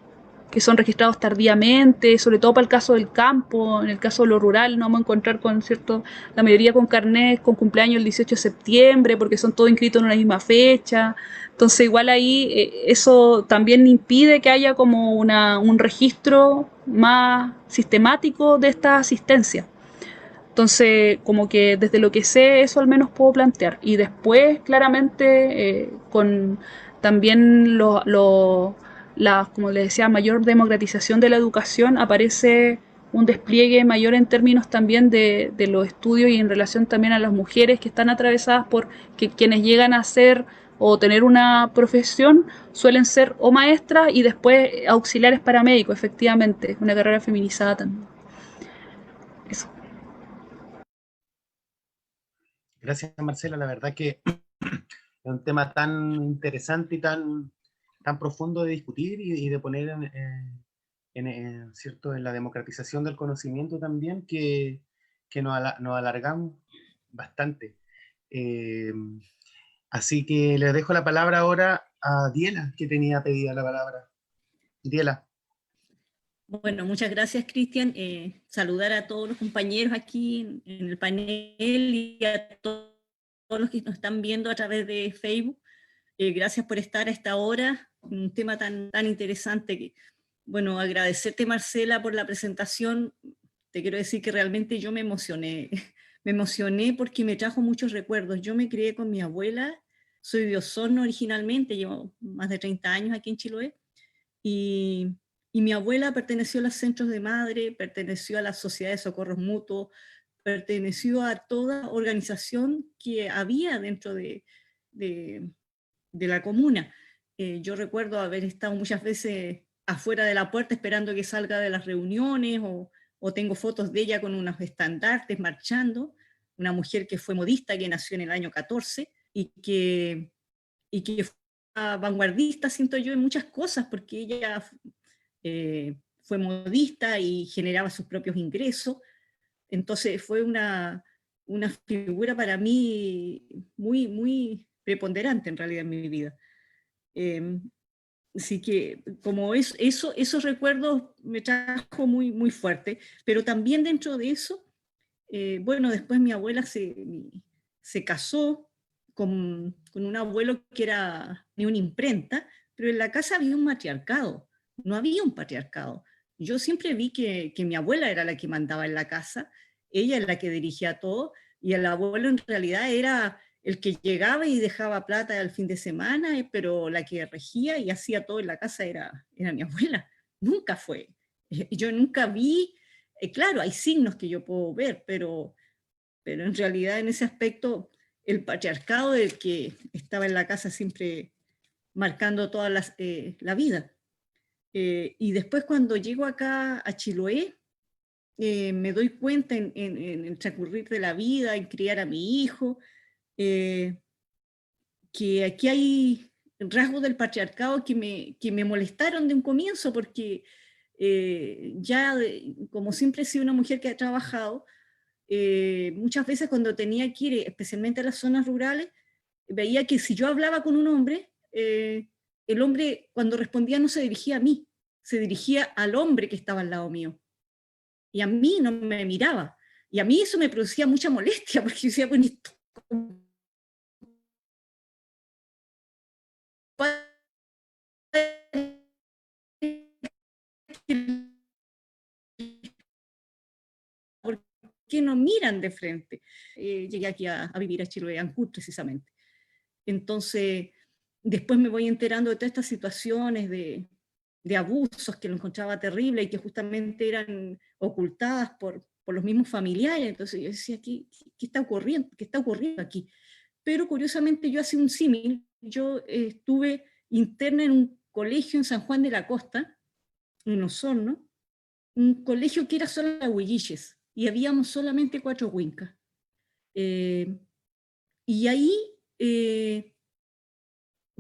que son registrados tardíamente, sobre todo para el caso del campo. En el caso de lo rural no vamos a encontrar con cierto, la mayoría con carnet con cumpleaños el 18 de septiembre, porque son todos inscritos en una misma fecha. Entonces igual ahí eso también impide que haya como un registro más sistemático de esta asistencia. Entonces, como que desde lo que sé, eso al menos puedo plantear. Y después, claramente, con también como les decía, mayor democratización de la educación, aparece un despliegue mayor en términos también de los estudios y en relación también a las mujeres que están atravesadas por que quienes llegan a ser o tener una profesión suelen ser o maestras y después auxiliares paramédicos, efectivamente, una carrera feminizada también. Eso. Gracias, Marcela. La verdad que es un tema tan interesante y tan profundo de discutir y de poner ¿cierto?, en la democratización del conocimiento también, que nos alargamos bastante. Así que le dejo la palabra ahora a Diela, que tenía pedida la palabra. Diela. Bueno, muchas gracias, Cristian. Saludar a todos los compañeros aquí en el panel y a todos los que nos están viendo a través de Facebook. Gracias por estar a esta hora, un tema tan interesante. Bueno, agradecerte, Marcela, por la presentación. Te quiero decir que realmente yo me emocioné. Me emocioné porque me trajo muchos recuerdos. Yo me crié con mi abuela, soy de Osorno originalmente, llevo más de 30 años aquí en Chiloé, y mi abuela perteneció a los centros de madre, perteneció a la Sociedad de Socorros Mutuos, perteneció a toda organización que había dentro de la comuna. Yo recuerdo haber estado muchas veces afuera de la puerta esperando que salga de las reuniones, o tengo fotos de ella con unos estandartes marchando, una mujer que fue modista, que nació en el año 14 y que fue vanguardista, siento yo, en muchas cosas, porque ella fue modista y generaba sus propios ingresos. Entonces fue una figura para mí muy preponderante en realidad en mi vida. Así que como esos recuerdos me trajo muy fuerte, pero también dentro de eso, bueno, después mi abuela se casó con un abuelo que era de una imprenta, pero en la casa había un matriarcado, no había un patriarcado. Yo siempre vi que mi abuela era la que mandaba en la casa, ella es la que dirigía todo, y el abuelo en realidad era el que llegaba y dejaba plata al fin de semana, pero la que regía y hacía todo en la casa era mi abuela. Nunca fue. Yo nunca vi, claro, hay signos que yo puedo ver, pero en realidad en ese aspecto el patriarcado del que estaba en la casa siempre marcando toda la vida. Y después cuando llego acá a Chiloé, me doy cuenta en el transcurrir de la vida, en criar a mi hijo, que aquí hay rasgos del patriarcado que me molestaron de un comienzo, porque como siempre he sido una mujer que ha trabajado, muchas veces cuando tenía que ir, especialmente a las zonas rurales, veía que si yo hablaba con un hombre, el hombre cuando respondía no se dirigía a mí, se dirigía al hombre que estaba al lado mío. Y a mí no me miraba. Y a mí eso me producía mucha molestia, porque yo decía, bueno, ¿por qué no miran de frente? Llegué aquí a vivir a Chiloé, Ancud, precisamente. Entonces, después me voy enterando de todas estas situaciones de abusos que lo encontraba terrible y que justamente eran ocultadas por los mismos familiares. Entonces yo decía, ¿qué está ocurriendo? ¿Qué está ocurriendo aquí? Pero curiosamente yo hacía un símil. Yo estuve interna en un colegio en San Juan de la Costa, en Osorno, un colegio que era solo de huilliches, y habíamos solamente 4 huincas. Y ahí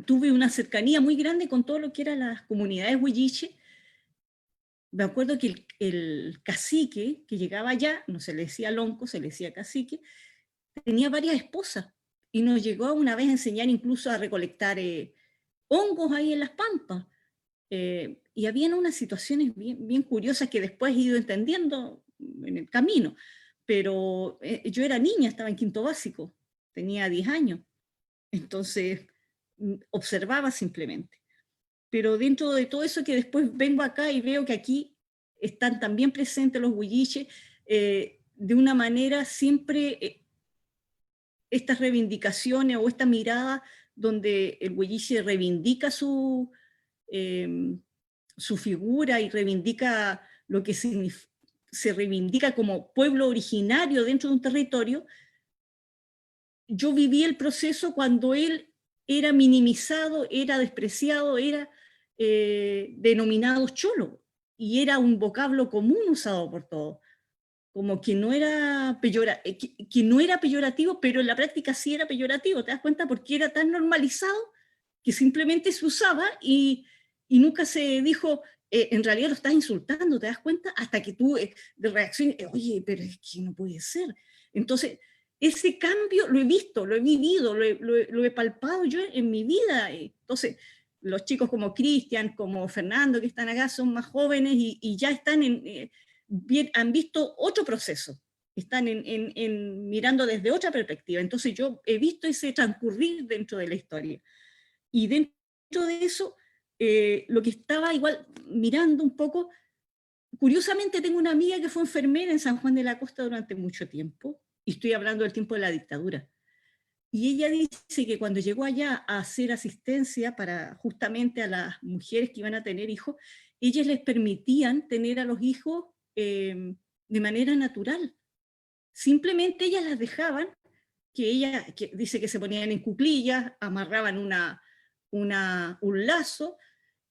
tuve una cercanía muy grande con todo lo que eran las comunidades huilliches. Me acuerdo que el cacique que llegaba allá, no se le decía lonco, se le decía cacique, tenía varias esposas, y nos llegó una vez a enseñar incluso a recolectar hongos ahí en las pampas. Y habían unas situaciones bien curiosas que después he ido entendiendo en el camino, pero yo era niña, estaba en quinto básico, tenía 10 años, entonces observaba simplemente. Pero dentro de todo eso que después vengo acá y veo que aquí están también presentes los huilliches, de una manera siempre estas reivindicaciones o esta mirada donde el huilliche reivindica su figura y reivindica lo que se reivindica como pueblo originario dentro de un territorio. Yo viví el proceso cuando él era minimizado, era despreciado, era denominado cholo, y era un vocablo común usado por todos, como que no era peyorativo, pero en la práctica sí era peyorativo, ¿te das cuenta? Porque era tan normalizado que simplemente se usaba y nunca se dijo, en realidad lo estás insultando, ¿te das cuenta? Hasta que tú de reacción, oye, pero es que no puede ser. Entonces, ese cambio lo he visto, lo he vivido, lo he palpado yo en mi vida. Entonces, los chicos como Cristian, como Fernando, que están acá, son más jóvenes y ya están han visto otro proceso, están mirando desde otra perspectiva. Entonces yo he visto ese transcurrir dentro de la historia. Y dentro de eso, lo que estaba igual mirando un poco, curiosamente tengo una amiga que fue enfermera en San Juan de la Costa durante mucho tiempo, y estoy hablando del tiempo de la dictadura. Y ella dice que cuando llegó allá a hacer asistencia para justamente a las mujeres que iban a tener hijos, ellas les permitían tener a los hijos de manera natural. Simplemente ellas las dejaban, que dice que se ponían en cuclillas, amarraban un lazo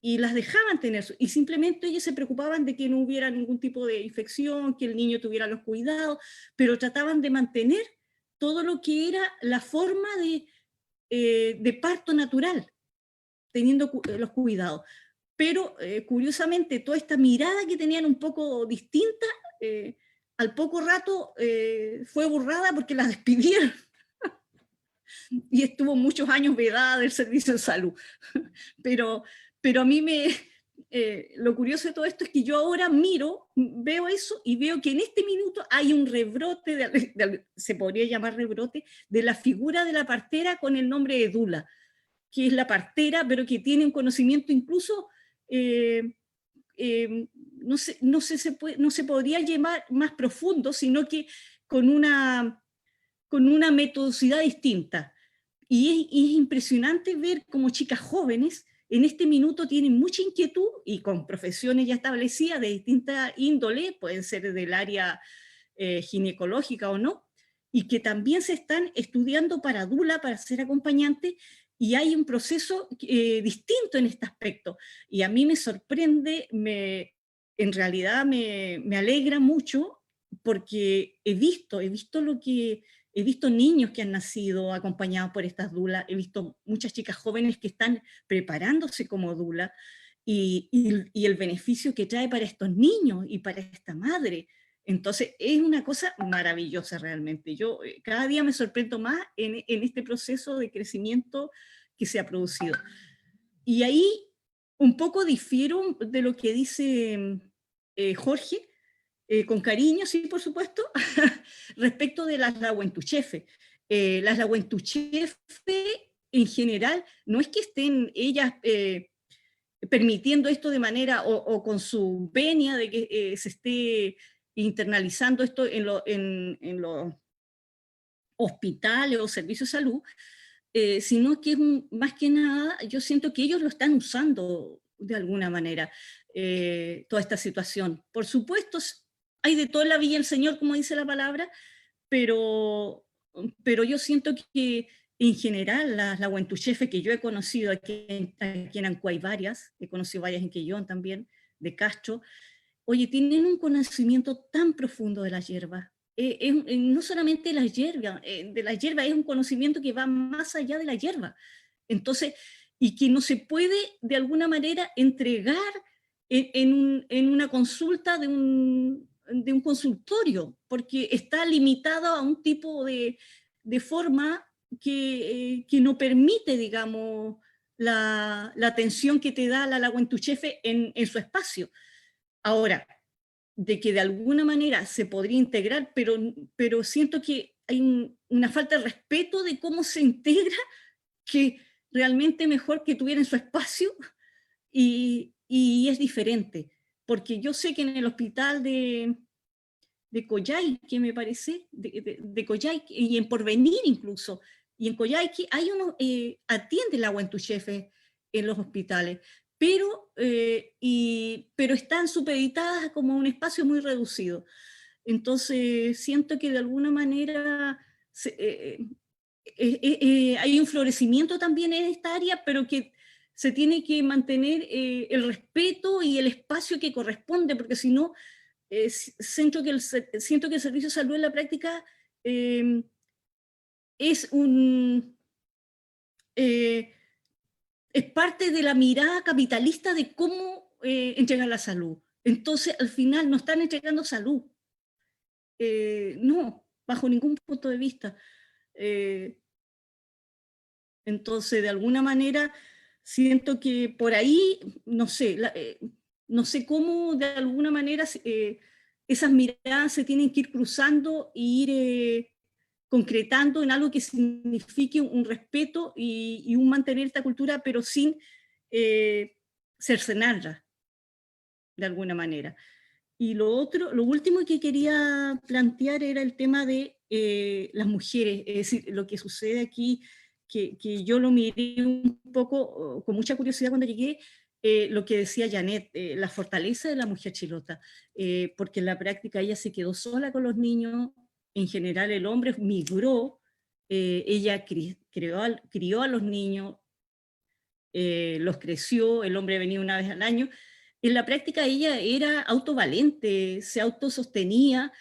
y las dejaban tener, y simplemente ellas se preocupaban de que no hubiera ningún tipo de infección, que el niño tuviera los cuidados, pero trataban de mantener todo lo que era la forma de parto natural, teniendo los cuidados. Pero curiosamente toda esta mirada que tenían un poco distinta, al poco rato fue borrada porque la despidieron y estuvo muchos años vedada del servicio de salud. Pero a mí lo curioso de todo esto es que yo ahora veo eso y veo que en este minuto hay un rebrote, se podría llamar rebrote, de la figura de la partera con el nombre de Dula, que es la partera, pero que tiene un conocimiento incluso, no se podría llamar más profundo, sino que con una metodicidad distinta. Y es impresionante ver cómo chicas jóvenes en este minuto tienen mucha inquietud y con profesiones ya establecidas de distinta índole, pueden ser del área ginecológica o no, y que también se están estudiando para dula, para ser acompañante, y hay un proceso distinto en este aspecto. Y a mí me sorprende, en realidad me alegra mucho, porque he visto niños que han nacido acompañados por estas dulas, he visto muchas chicas jóvenes que están preparándose como dula, y el beneficio que trae para estos niños y para esta madre. Entonces es una cosa maravillosa realmente. Yo cada día me sorprendo más en este proceso de crecimiento que se ha producido. Y ahí un poco difiero de lo que dice Jorge, con cariño, sí, por supuesto, respecto de las Rahuentuchefe. Las Rahuentuchefe, en general, no es que estén ellas permitiendo esto de manera, o con su venia de que se esté internalizando esto en los hospitales o servicios de salud, sino que más que nada, yo siento que ellos lo están usando de alguna manera, toda esta situación. Por supuesto, hay de todo en la Villa del Señor, como dice la palabra, pero yo siento que en general las Rahuentuchefe que yo he conocido aquí en Ancuay, varias, he conocido varias en Quellón también, de Castro, oye, tienen un conocimiento tan profundo de la hierba. No solamente de la hierba, es un conocimiento que va más allá de la hierba. Entonces, y que no se puede de alguna manera entregar en una consulta de un consultorio, porque está limitado a un tipo de forma que no permite, digamos, la atención que te da la Rahuentuchefe en su espacio. Ahora, de que de alguna manera se podría integrar, pero siento que hay una falta de respeto de cómo se integra, que realmente mejor que tuviera en su espacio, y es diferente, porque yo sé que en el hospital de Coyhaique, me parece, de Coyhaique, y en Porvenir incluso, y en Coyhaique hay unos, atiende la Rahuentuchefe en los hospitales, pero están supeditadas como un espacio muy reducido. Entonces siento que de alguna manera hay un florecimiento también en esta área, pero que se tiene que mantener el respeto y el espacio que corresponde, porque si no, siento que el servicio de salud en la práctica es parte de la mirada capitalista de cómo entregar la salud. Entonces, al final, no están entregando salud. No, bajo ningún punto de vista. Entonces, de alguna manera, siento que por ahí, no sé, no sé cómo de alguna manera esas miradas se tienen que ir cruzando e ir concretando en algo que signifique un respeto y un mantener esta cultura, pero sin cercenarla de alguna manera. Y lo último que quería plantear era el tema de las mujeres, es decir, lo que sucede aquí, que yo lo miré un poco con mucha curiosidad cuando llegué, lo que decía Janet, la fortaleza de la mujer chilota, porque en la práctica ella se quedó sola con los niños, en general el hombre migró, ella crió a los niños, los creció, el hombre venía una vez al año. En la práctica ella era autovalente, se autosostenía,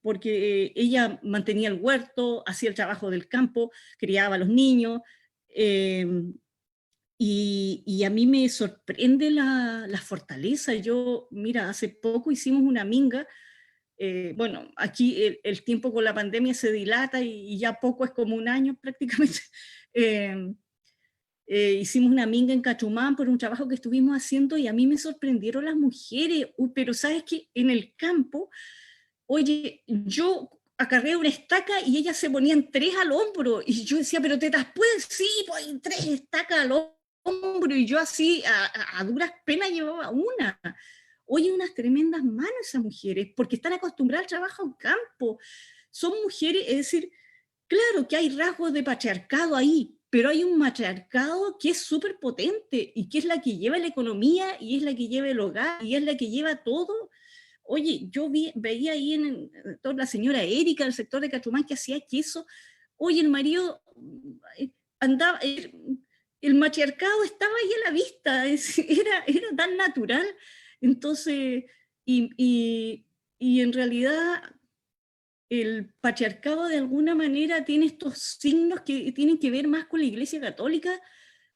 porque ella mantenía el huerto, hacía el trabajo del campo, criaba a los niños, y a mí me sorprende la fortaleza. Yo, mira, hace poco hicimos una minga, bueno, aquí el tiempo con la pandemia se dilata y ya poco es como un año prácticamente. Hicimos una minga en Cachumán por un trabajo que estuvimos haciendo y a mí me sorprendieron las mujeres, pero sabes que en el campo, oye, yo acarreé una estaca y ellas se ponían 3 al hombro y yo decía, pero tetas, pues sí, pues 3 estacas al hombro, y yo así a duras penas llevaba una. oye, unas tremendas manos esas mujeres, porque están acostumbradas al trabajo en campo. Son mujeres, es decir, claro que hay rasgos de patriarcado ahí, pero hay un matriarcado que es súper potente y que es la que lleva la economía y es la que lleva el hogar y es la que lleva todo. Oye, yo veía ahí en toda la señora Erika del sector de Cachumán que hacía queso. Oye, el marido andaba, el matriarcado estaba ahí a la vista, era tan natural. Entonces, y en realidad el patriarcado de alguna manera tiene estos signos que tienen que ver más con la Iglesia Católica,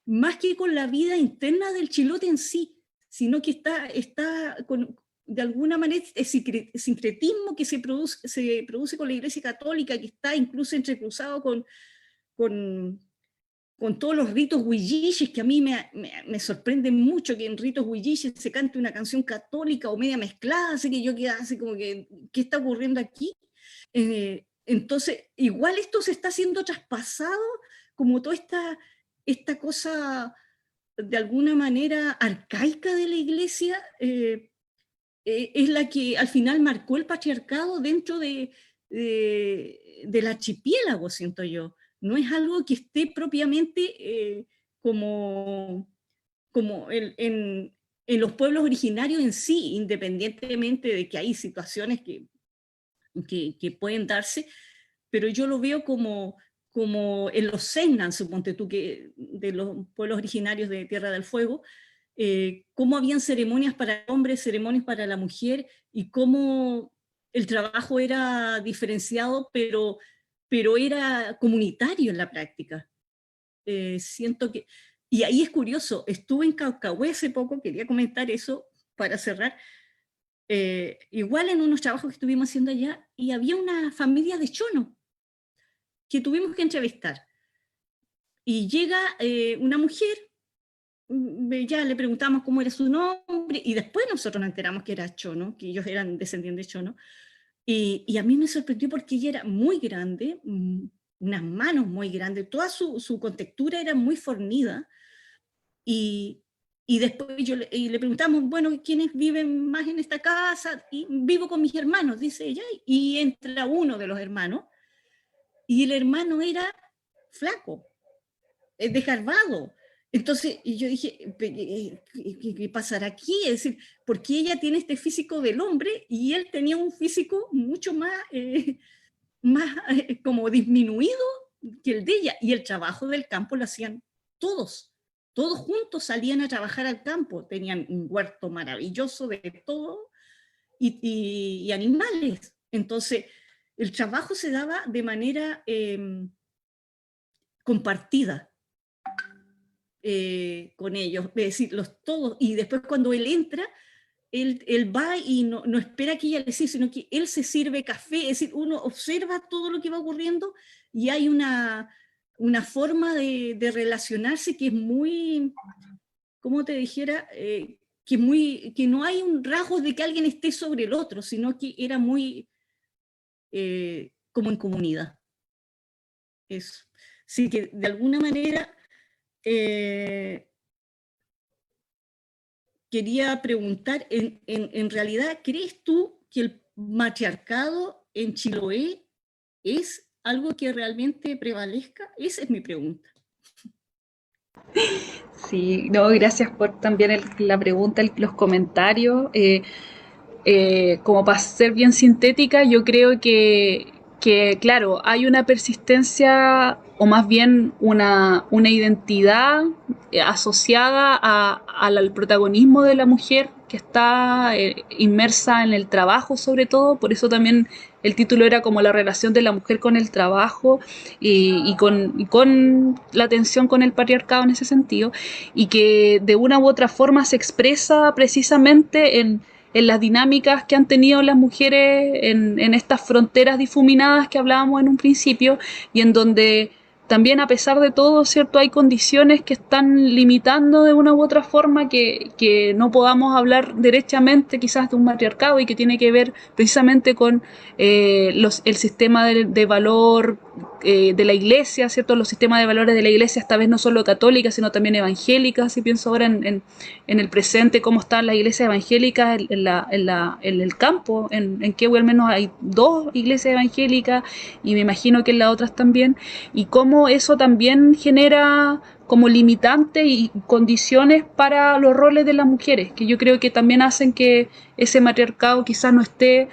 más que con la vida interna del chilote en sí, sino que está con, de alguna manera, el sincretismo que se produce con la Iglesia Católica, que está incluso entrecruzado con todos los ritos huilliches, que a mí me sorprende mucho que en ritos huilliches se cante una canción católica o media mezclada, así que yo quedé así como que, ¿qué está ocurriendo aquí? Entonces, igual esto se está haciendo traspasado, como toda esta cosa de alguna manera arcaica de la Iglesia, es la que al final marcó el patriarcado dentro del archipiélago, siento yo. No es algo que esté propiamente como en los pueblos originarios en sí, independientemente de que hay situaciones que pueden darse, pero yo lo veo como en los Sennan, suponte tú, que de los pueblos originarios de Tierra del Fuego, cómo habían ceremonias para el hombre, ceremonias para la mujer, y cómo el trabajo era diferenciado, pero era comunitario en la práctica. Siento que, y ahí es curioso, estuve en Caucahué hace poco, quería comentar eso para cerrar, igual en unos trabajos que estuvimos haciendo allá, y había una familia de chono que tuvimos que entrevistar. Y llega una mujer, ya le preguntamos cómo era su nombre, y después nosotros nos enteramos que era chono, que ellos eran descendientes de chono, y a mí me sorprendió porque ella era muy grande, unas manos muy grandes, toda su contextura era muy fornida, y después le preguntamos, bueno, ¿quiénes viven más en esta casa? Y vivo con mis hermanos, dice ella, y entra uno de los hermanos, y el hermano era flaco, desgarbado. Entonces yo dije, ¿qué pasará aquí? Es decir, porque ella tiene este físico del hombre y él tenía un físico mucho más como disminuido que el de ella, y el trabajo del campo lo hacían todos juntos, salían a trabajar al campo, tenían un huerto maravilloso de todo y animales. Entonces el trabajo se daba de manera compartida con ellos, es decir, todos, y después cuando él entra, él va y no espera que ella le sirva, sino que él se sirve café, es decir, uno observa todo lo que va ocurriendo y hay una forma de relacionarse que es muy, ¿cómo te dijera? Que no hay un rasgo de que alguien esté sobre el otro, sino que era muy como en comunidad. Eso. Así que de alguna manera quería preguntar, en realidad, ¿crees tú que el matriarcado en Chiloé es algo que realmente prevalezca? Esa es mi pregunta. Sí, no, gracias por también la pregunta, los comentarios. Como para ser bien sintética, yo creo que claro, hay una persistencia o más bien una identidad asociada al protagonismo de la mujer que está inmersa en el trabajo sobre todo, por eso también el título era como la relación de la mujer con el trabajo y con la tensión con el patriarcado en ese sentido, y que de una u otra forma se expresa precisamente en las dinámicas que han tenido las mujeres en estas fronteras difuminadas que hablábamos en un principio, y en donde también, a pesar de todo, ¿cierto?, hay condiciones que están limitando de una u otra forma que no podamos hablar derechamente quizás de un matriarcado, y que tiene que ver precisamente con el sistema de valor de la iglesia, ¿cierto? Los sistemas de valores de la iglesia, esta vez no solo católicas, sino también evangélicas. Si pienso ahora en el presente, cómo están las iglesias evangélicas en el campo, en Quehue al menos hay 2 iglesias evangélicas, y me imagino que en las otras también, y cómo eso también genera como limitantes y condiciones para los roles de las mujeres, que yo creo que también hacen que ese matriarcado quizás no esté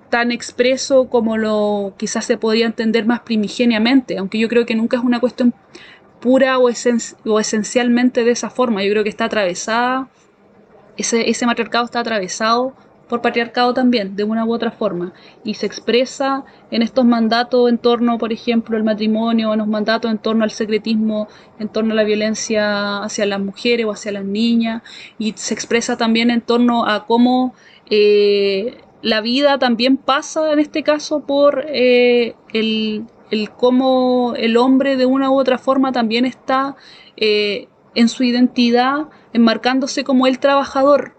tan expreso como lo quizás se podía entender más primigeniamente, aunque yo creo que nunca es una cuestión pura o esencialmente de esa forma. Yo creo que está atravesada, ese matriarcado está atravesado por patriarcado también, de una u otra forma, y se expresa en estos mandatos en torno, por ejemplo, al matrimonio, en los mandatos en torno al secretismo, en torno a la violencia hacia las mujeres o hacia las niñas, y se expresa también en torno a cómo la vida también pasa, en este caso, por el cómo el hombre de una u otra forma también está en su identidad enmarcándose como el trabajador,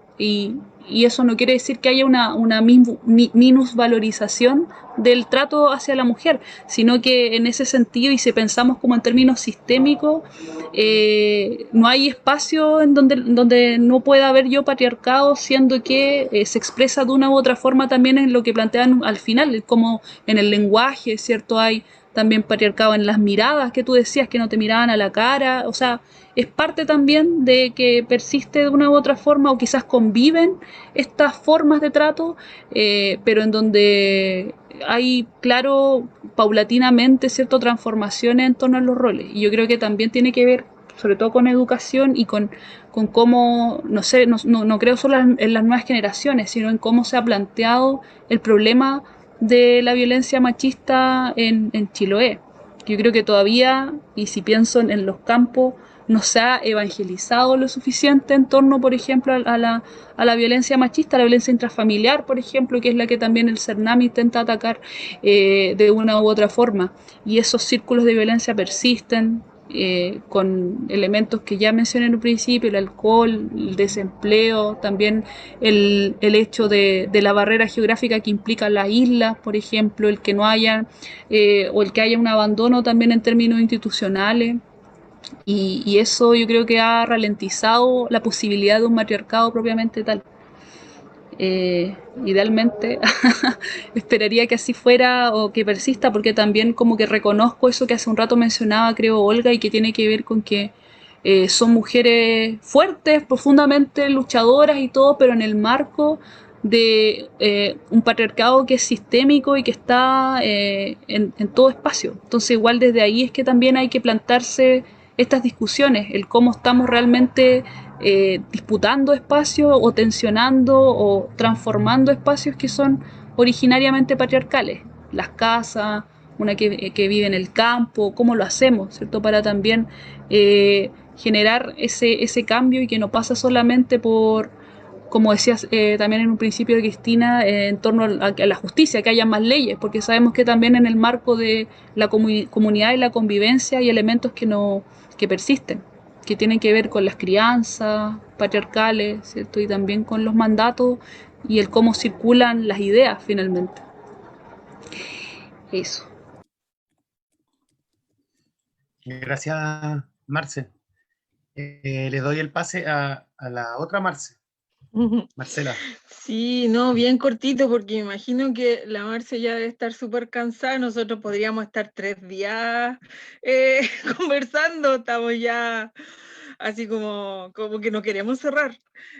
y eso no quiere decir que haya una minusvalorización del trato hacia la mujer, sino que en ese sentido, y si pensamos como en términos sistémicos, no hay espacio en donde no pueda haber yo patriarcado, siendo que se expresa de una u otra forma también en lo que plantean al final, como en el lenguaje, ¿cierto? Hay también patriarcado en las miradas que tú decías, que no te miraban a la cara, o sea, es parte también de que persiste de una u otra forma, o quizás conviven estas formas de trato, pero en donde hay, claro, paulatinamente, cierto, transformaciones en torno a los roles. Y yo creo que también tiene que ver, sobre todo con educación y con cómo, no sé, no creo solo en las nuevas generaciones, sino en cómo se ha planteado el problema de la violencia machista en Chiloé. Yo creo que todavía, y si pienso en los campos, no se ha evangelizado lo suficiente en torno, por ejemplo, a la violencia machista, a la violencia intrafamiliar, por ejemplo, que es la que también el CERNAM intenta atacar de una u otra forma. Y esos círculos de violencia persisten, con elementos que ya mencioné en un principio, el alcohol, el desempleo, también el hecho de la barrera geográfica que implica las islas, por ejemplo, el que no haya, o el que haya un abandono también en términos institucionales. Y eso yo creo que ha ralentizado la posibilidad de un matriarcado propiamente tal. Idealmente esperaría que así fuera o que persista, porque también como que reconozco eso que hace un rato mencionaba, creo, Olga, y que tiene que ver con que son mujeres fuertes, profundamente luchadoras y todo, pero en el marco de un patriarcado que es sistémico y que está en todo espacio. Entonces igual desde ahí es que también hay que plantarse estas discusiones, el cómo estamos realmente disputando espacios o tensionando o transformando espacios que son originariamente patriarcales. Las casas, una que vive en el campo, cómo lo hacemos, ¿cierto? Para también generar ese cambio, y que no pasa solamente por, como decías también en un principio, Cristina, en torno a la justicia, que haya más leyes, porque sabemos que también en el marco de la comunidad y la convivencia hay elementos que persisten, que tienen que ver con las crianzas patriarcales, ¿cierto? Y también con los mandatos y el cómo circulan las ideas finalmente. Eso. Gracias, Marce. Le doy el pase a la otra Marce. Marcela. Sí, no, bien cortito, porque me imagino que la Marce ya debe estar súper cansada. Nosotros podríamos estar 3 días conversando, estamos ya así como que no queremos cerrar.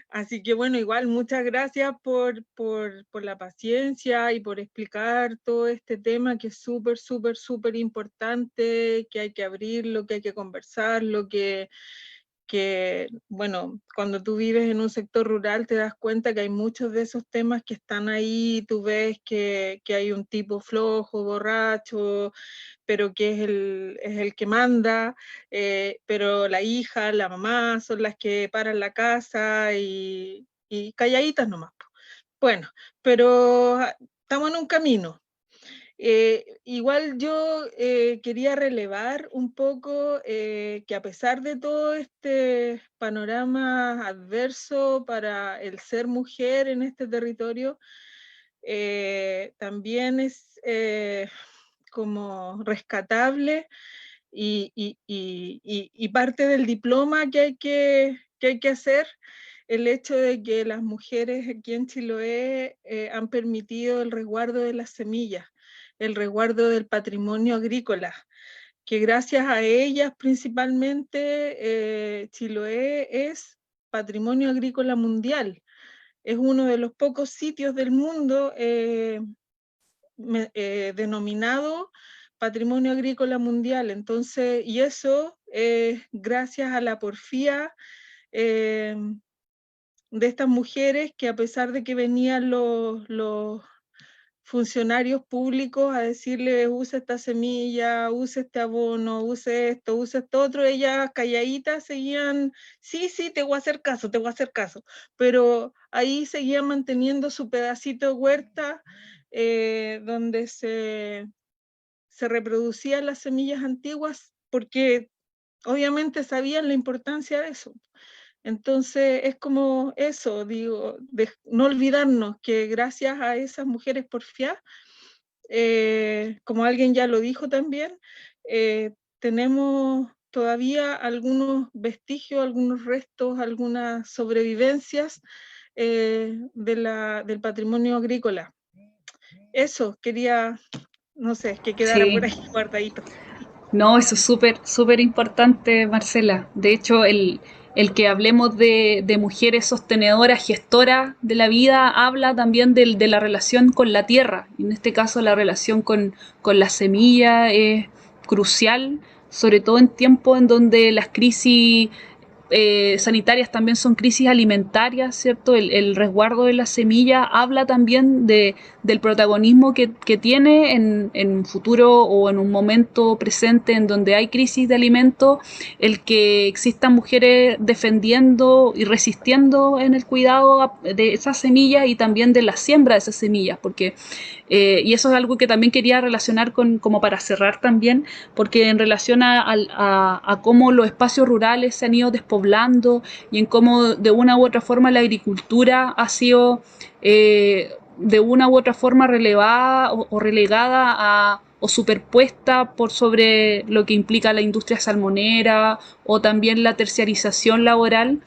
Así que bueno, igual muchas gracias por la paciencia y por explicar todo este tema que es súper, súper, súper importante, que hay que abrirlo, que hay que conversarlo, que bueno, cuando tú vives en un sector rural te das cuenta que hay muchos de esos temas que están ahí, tú ves que hay un tipo flojo, borracho, pero que es el que manda, pero la hija, la mamá son las que paran la casa y calladitas nomás. Bueno, pero estamos en un camino. Igual yo quería relevar un poco que a pesar de todo este panorama adverso para el ser mujer en este territorio, también es como rescatable y parte del diploma que hay que hacer, el hecho de que las mujeres aquí en Chiloé han permitido el resguardo de las semillas, el resguardo del patrimonio agrícola, que gracias a ellas principalmente Chiloé es patrimonio agrícola mundial. Es uno de los pocos sitios del mundo denominado Patrimonio Agrícola Mundial. Entonces, y eso gracias a la porfía de estas mujeres que, a pesar de que venían los funcionarios públicos a decirle usa esta semilla, usa este abono, use esto otro, ellas calladitas seguían, sí, te voy a hacer caso, pero ahí seguían manteniendo su pedacito de huerta donde se reproducían las semillas antiguas, porque obviamente sabían la importancia de eso. Entonces es como eso, digo, de no olvidarnos que gracias a esas mujeres porfiadas, como alguien ya lo dijo también, tenemos todavía algunos vestigios, algunos restos, algunas sobrevivencias del patrimonio agrícola. Eso quería, no sé, que quedara Sí. por ahí guardadito. No, eso es súper importante, Marcela. De hecho, el que hablemos de mujeres sostenedoras, gestoras de la vida, habla también de la relación con la tierra. En este caso, la relación con la semilla es crucial, sobre todo en tiempos en donde las crisis sanitarias también son crisis alimentarias, ¿cierto? El resguardo de la semilla habla también del protagonismo que tiene en un futuro o en un momento presente en donde hay crisis de alimentos, el que existan mujeres defendiendo y resistiendo en el cuidado de esas semillas y también de la siembra de esas semillas, porque y eso es algo que también quería relacionar como para cerrar también, porque en relación a cómo los espacios rurales se han ido despoblando y en cómo de una u otra forma la agricultura ha sido de una u otra forma relevada o relegada o superpuesta por sobre lo que implica la industria salmonera o también la terciarización laboral.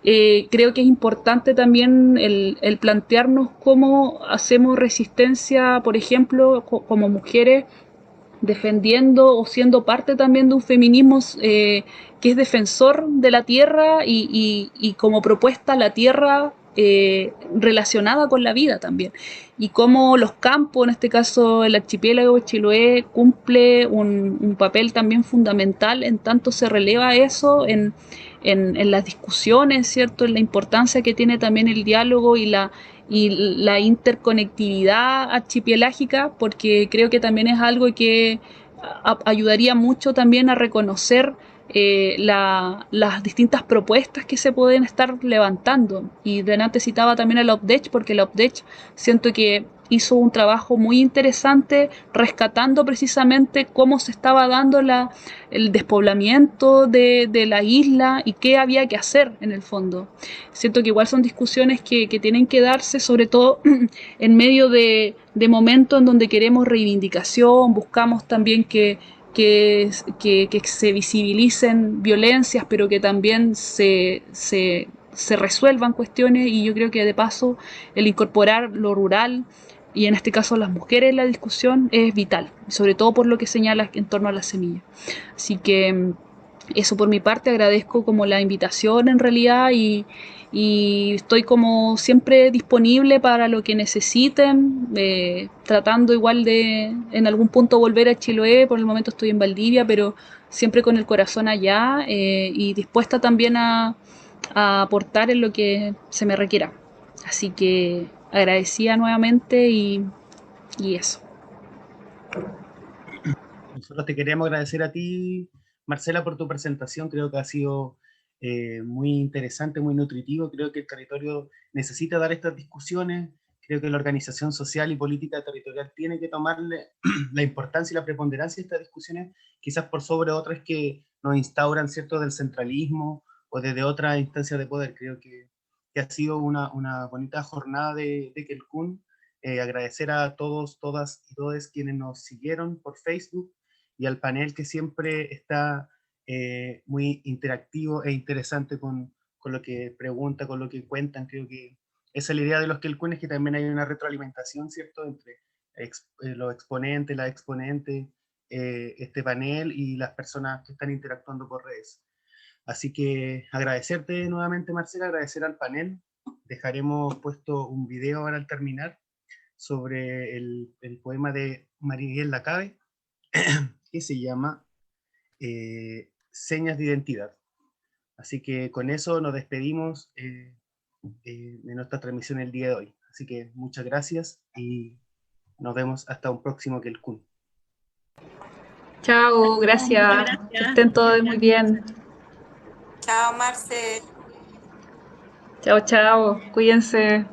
Creo que es importante también el plantearnos cómo hacemos resistencia, por ejemplo, como mujeres, defendiendo o siendo parte también de un feminismo que es defensor de la tierra y como propuesta la tierra relacionada con la vida también. Y cómo los campos, en este caso el archipiélago de Chiloé, cumple un papel también fundamental en tanto se releva eso en las discusiones, ¿cierto? En la importancia que tiene también el diálogo y la interconectividad archipelágica, porque creo que también es algo que ayudaría mucho también a reconocer las distintas propuestas que se pueden estar levantando. Y delante citaba también a la OPDECH, porque la OPDECH siento que hizo un trabajo muy interesante rescatando precisamente cómo se estaba dando el despoblamiento de la isla y qué había que hacer en el fondo. Siento que igual son discusiones que tienen que darse, sobre todo en medio de momentos en donde queremos reivindicación, buscamos también que se visibilicen violencias, pero que también se resuelvan cuestiones, y yo creo que de paso el incorporar lo rural y en este caso las mujeres en la discusión es vital, sobre todo por lo que señala en torno a la semilla. Así que eso por mi parte, agradezco como la invitación en realidad y estoy como siempre disponible para lo que necesiten, tratando igual de en algún punto volver a Chiloé. Por el momento estoy en Valdivia, pero siempre con el corazón allá y dispuesta también a aportar en lo que se me requiera. Así que agradecida nuevamente y eso. Nosotros te queremos agradecer a ti, Marcela, por tu presentación. Creo que ha sido muy interesante, muy nutritivo. Creo que el territorio necesita dar estas discusiones. Creo que la organización social y política territorial tiene que tomarle la importancia y la preponderancia de estas discusiones, quizás por sobre otras que nos instauran, ¿cierto?, del centralismo o desde otras instancias de poder. Creo que ha sido una bonita jornada de Quelcún. agradecer a todos, todas y todos quienes nos siguieron por Facebook y al panel que siempre está muy interactivo e interesante con lo que pregunta, con lo que cuentan. Creo que esa es la idea de los Quelcún, es que también hay una retroalimentación, ¿cierto?, entre los exponentes, las exponentes, este panel y las personas que están interactuando por redes. Así que agradecerte nuevamente, Marcela, agradecer al panel. Dejaremos puesto un video ahora al terminar sobre el poema de Mariel Lacabe, que se llama Señas de Identidad. Así que con eso nos despedimos de nuestra transmisión el día de hoy. Así que muchas gracias y nos vemos hasta un próximo Quelcún. Chao, gracias. Que estén todos muy bien. Chao, Marce. Chao, chao. Cuídense.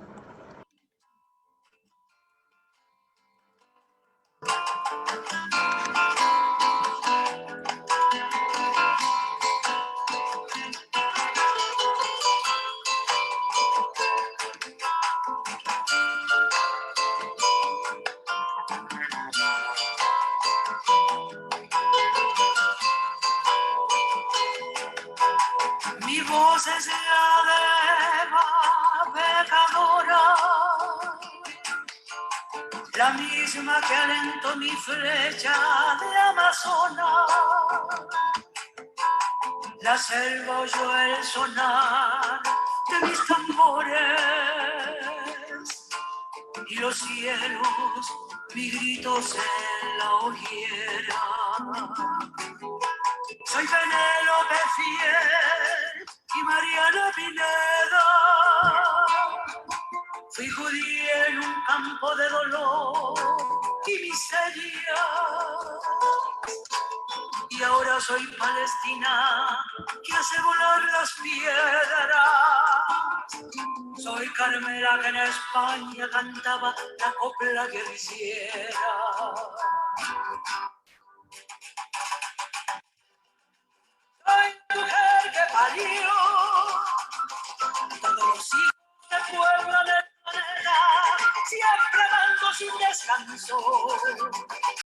Mi voz es la de la pecadora, la misma que alentó mi flecha de Amazonas. La selva oyó el sonar de mis tambores y los cielos mis gritos en la hoguera. Soy Penélope Fiel y Mariana Pineda. Fui judía en un campo de dolor y miseria. Y ahora soy palestina que hace volar las piedras. Soy Carmela que en España cantaba la copla guerrillera. Soy mujer que parió todos los hijos del pueblo del planeta, siempre dando sin descanso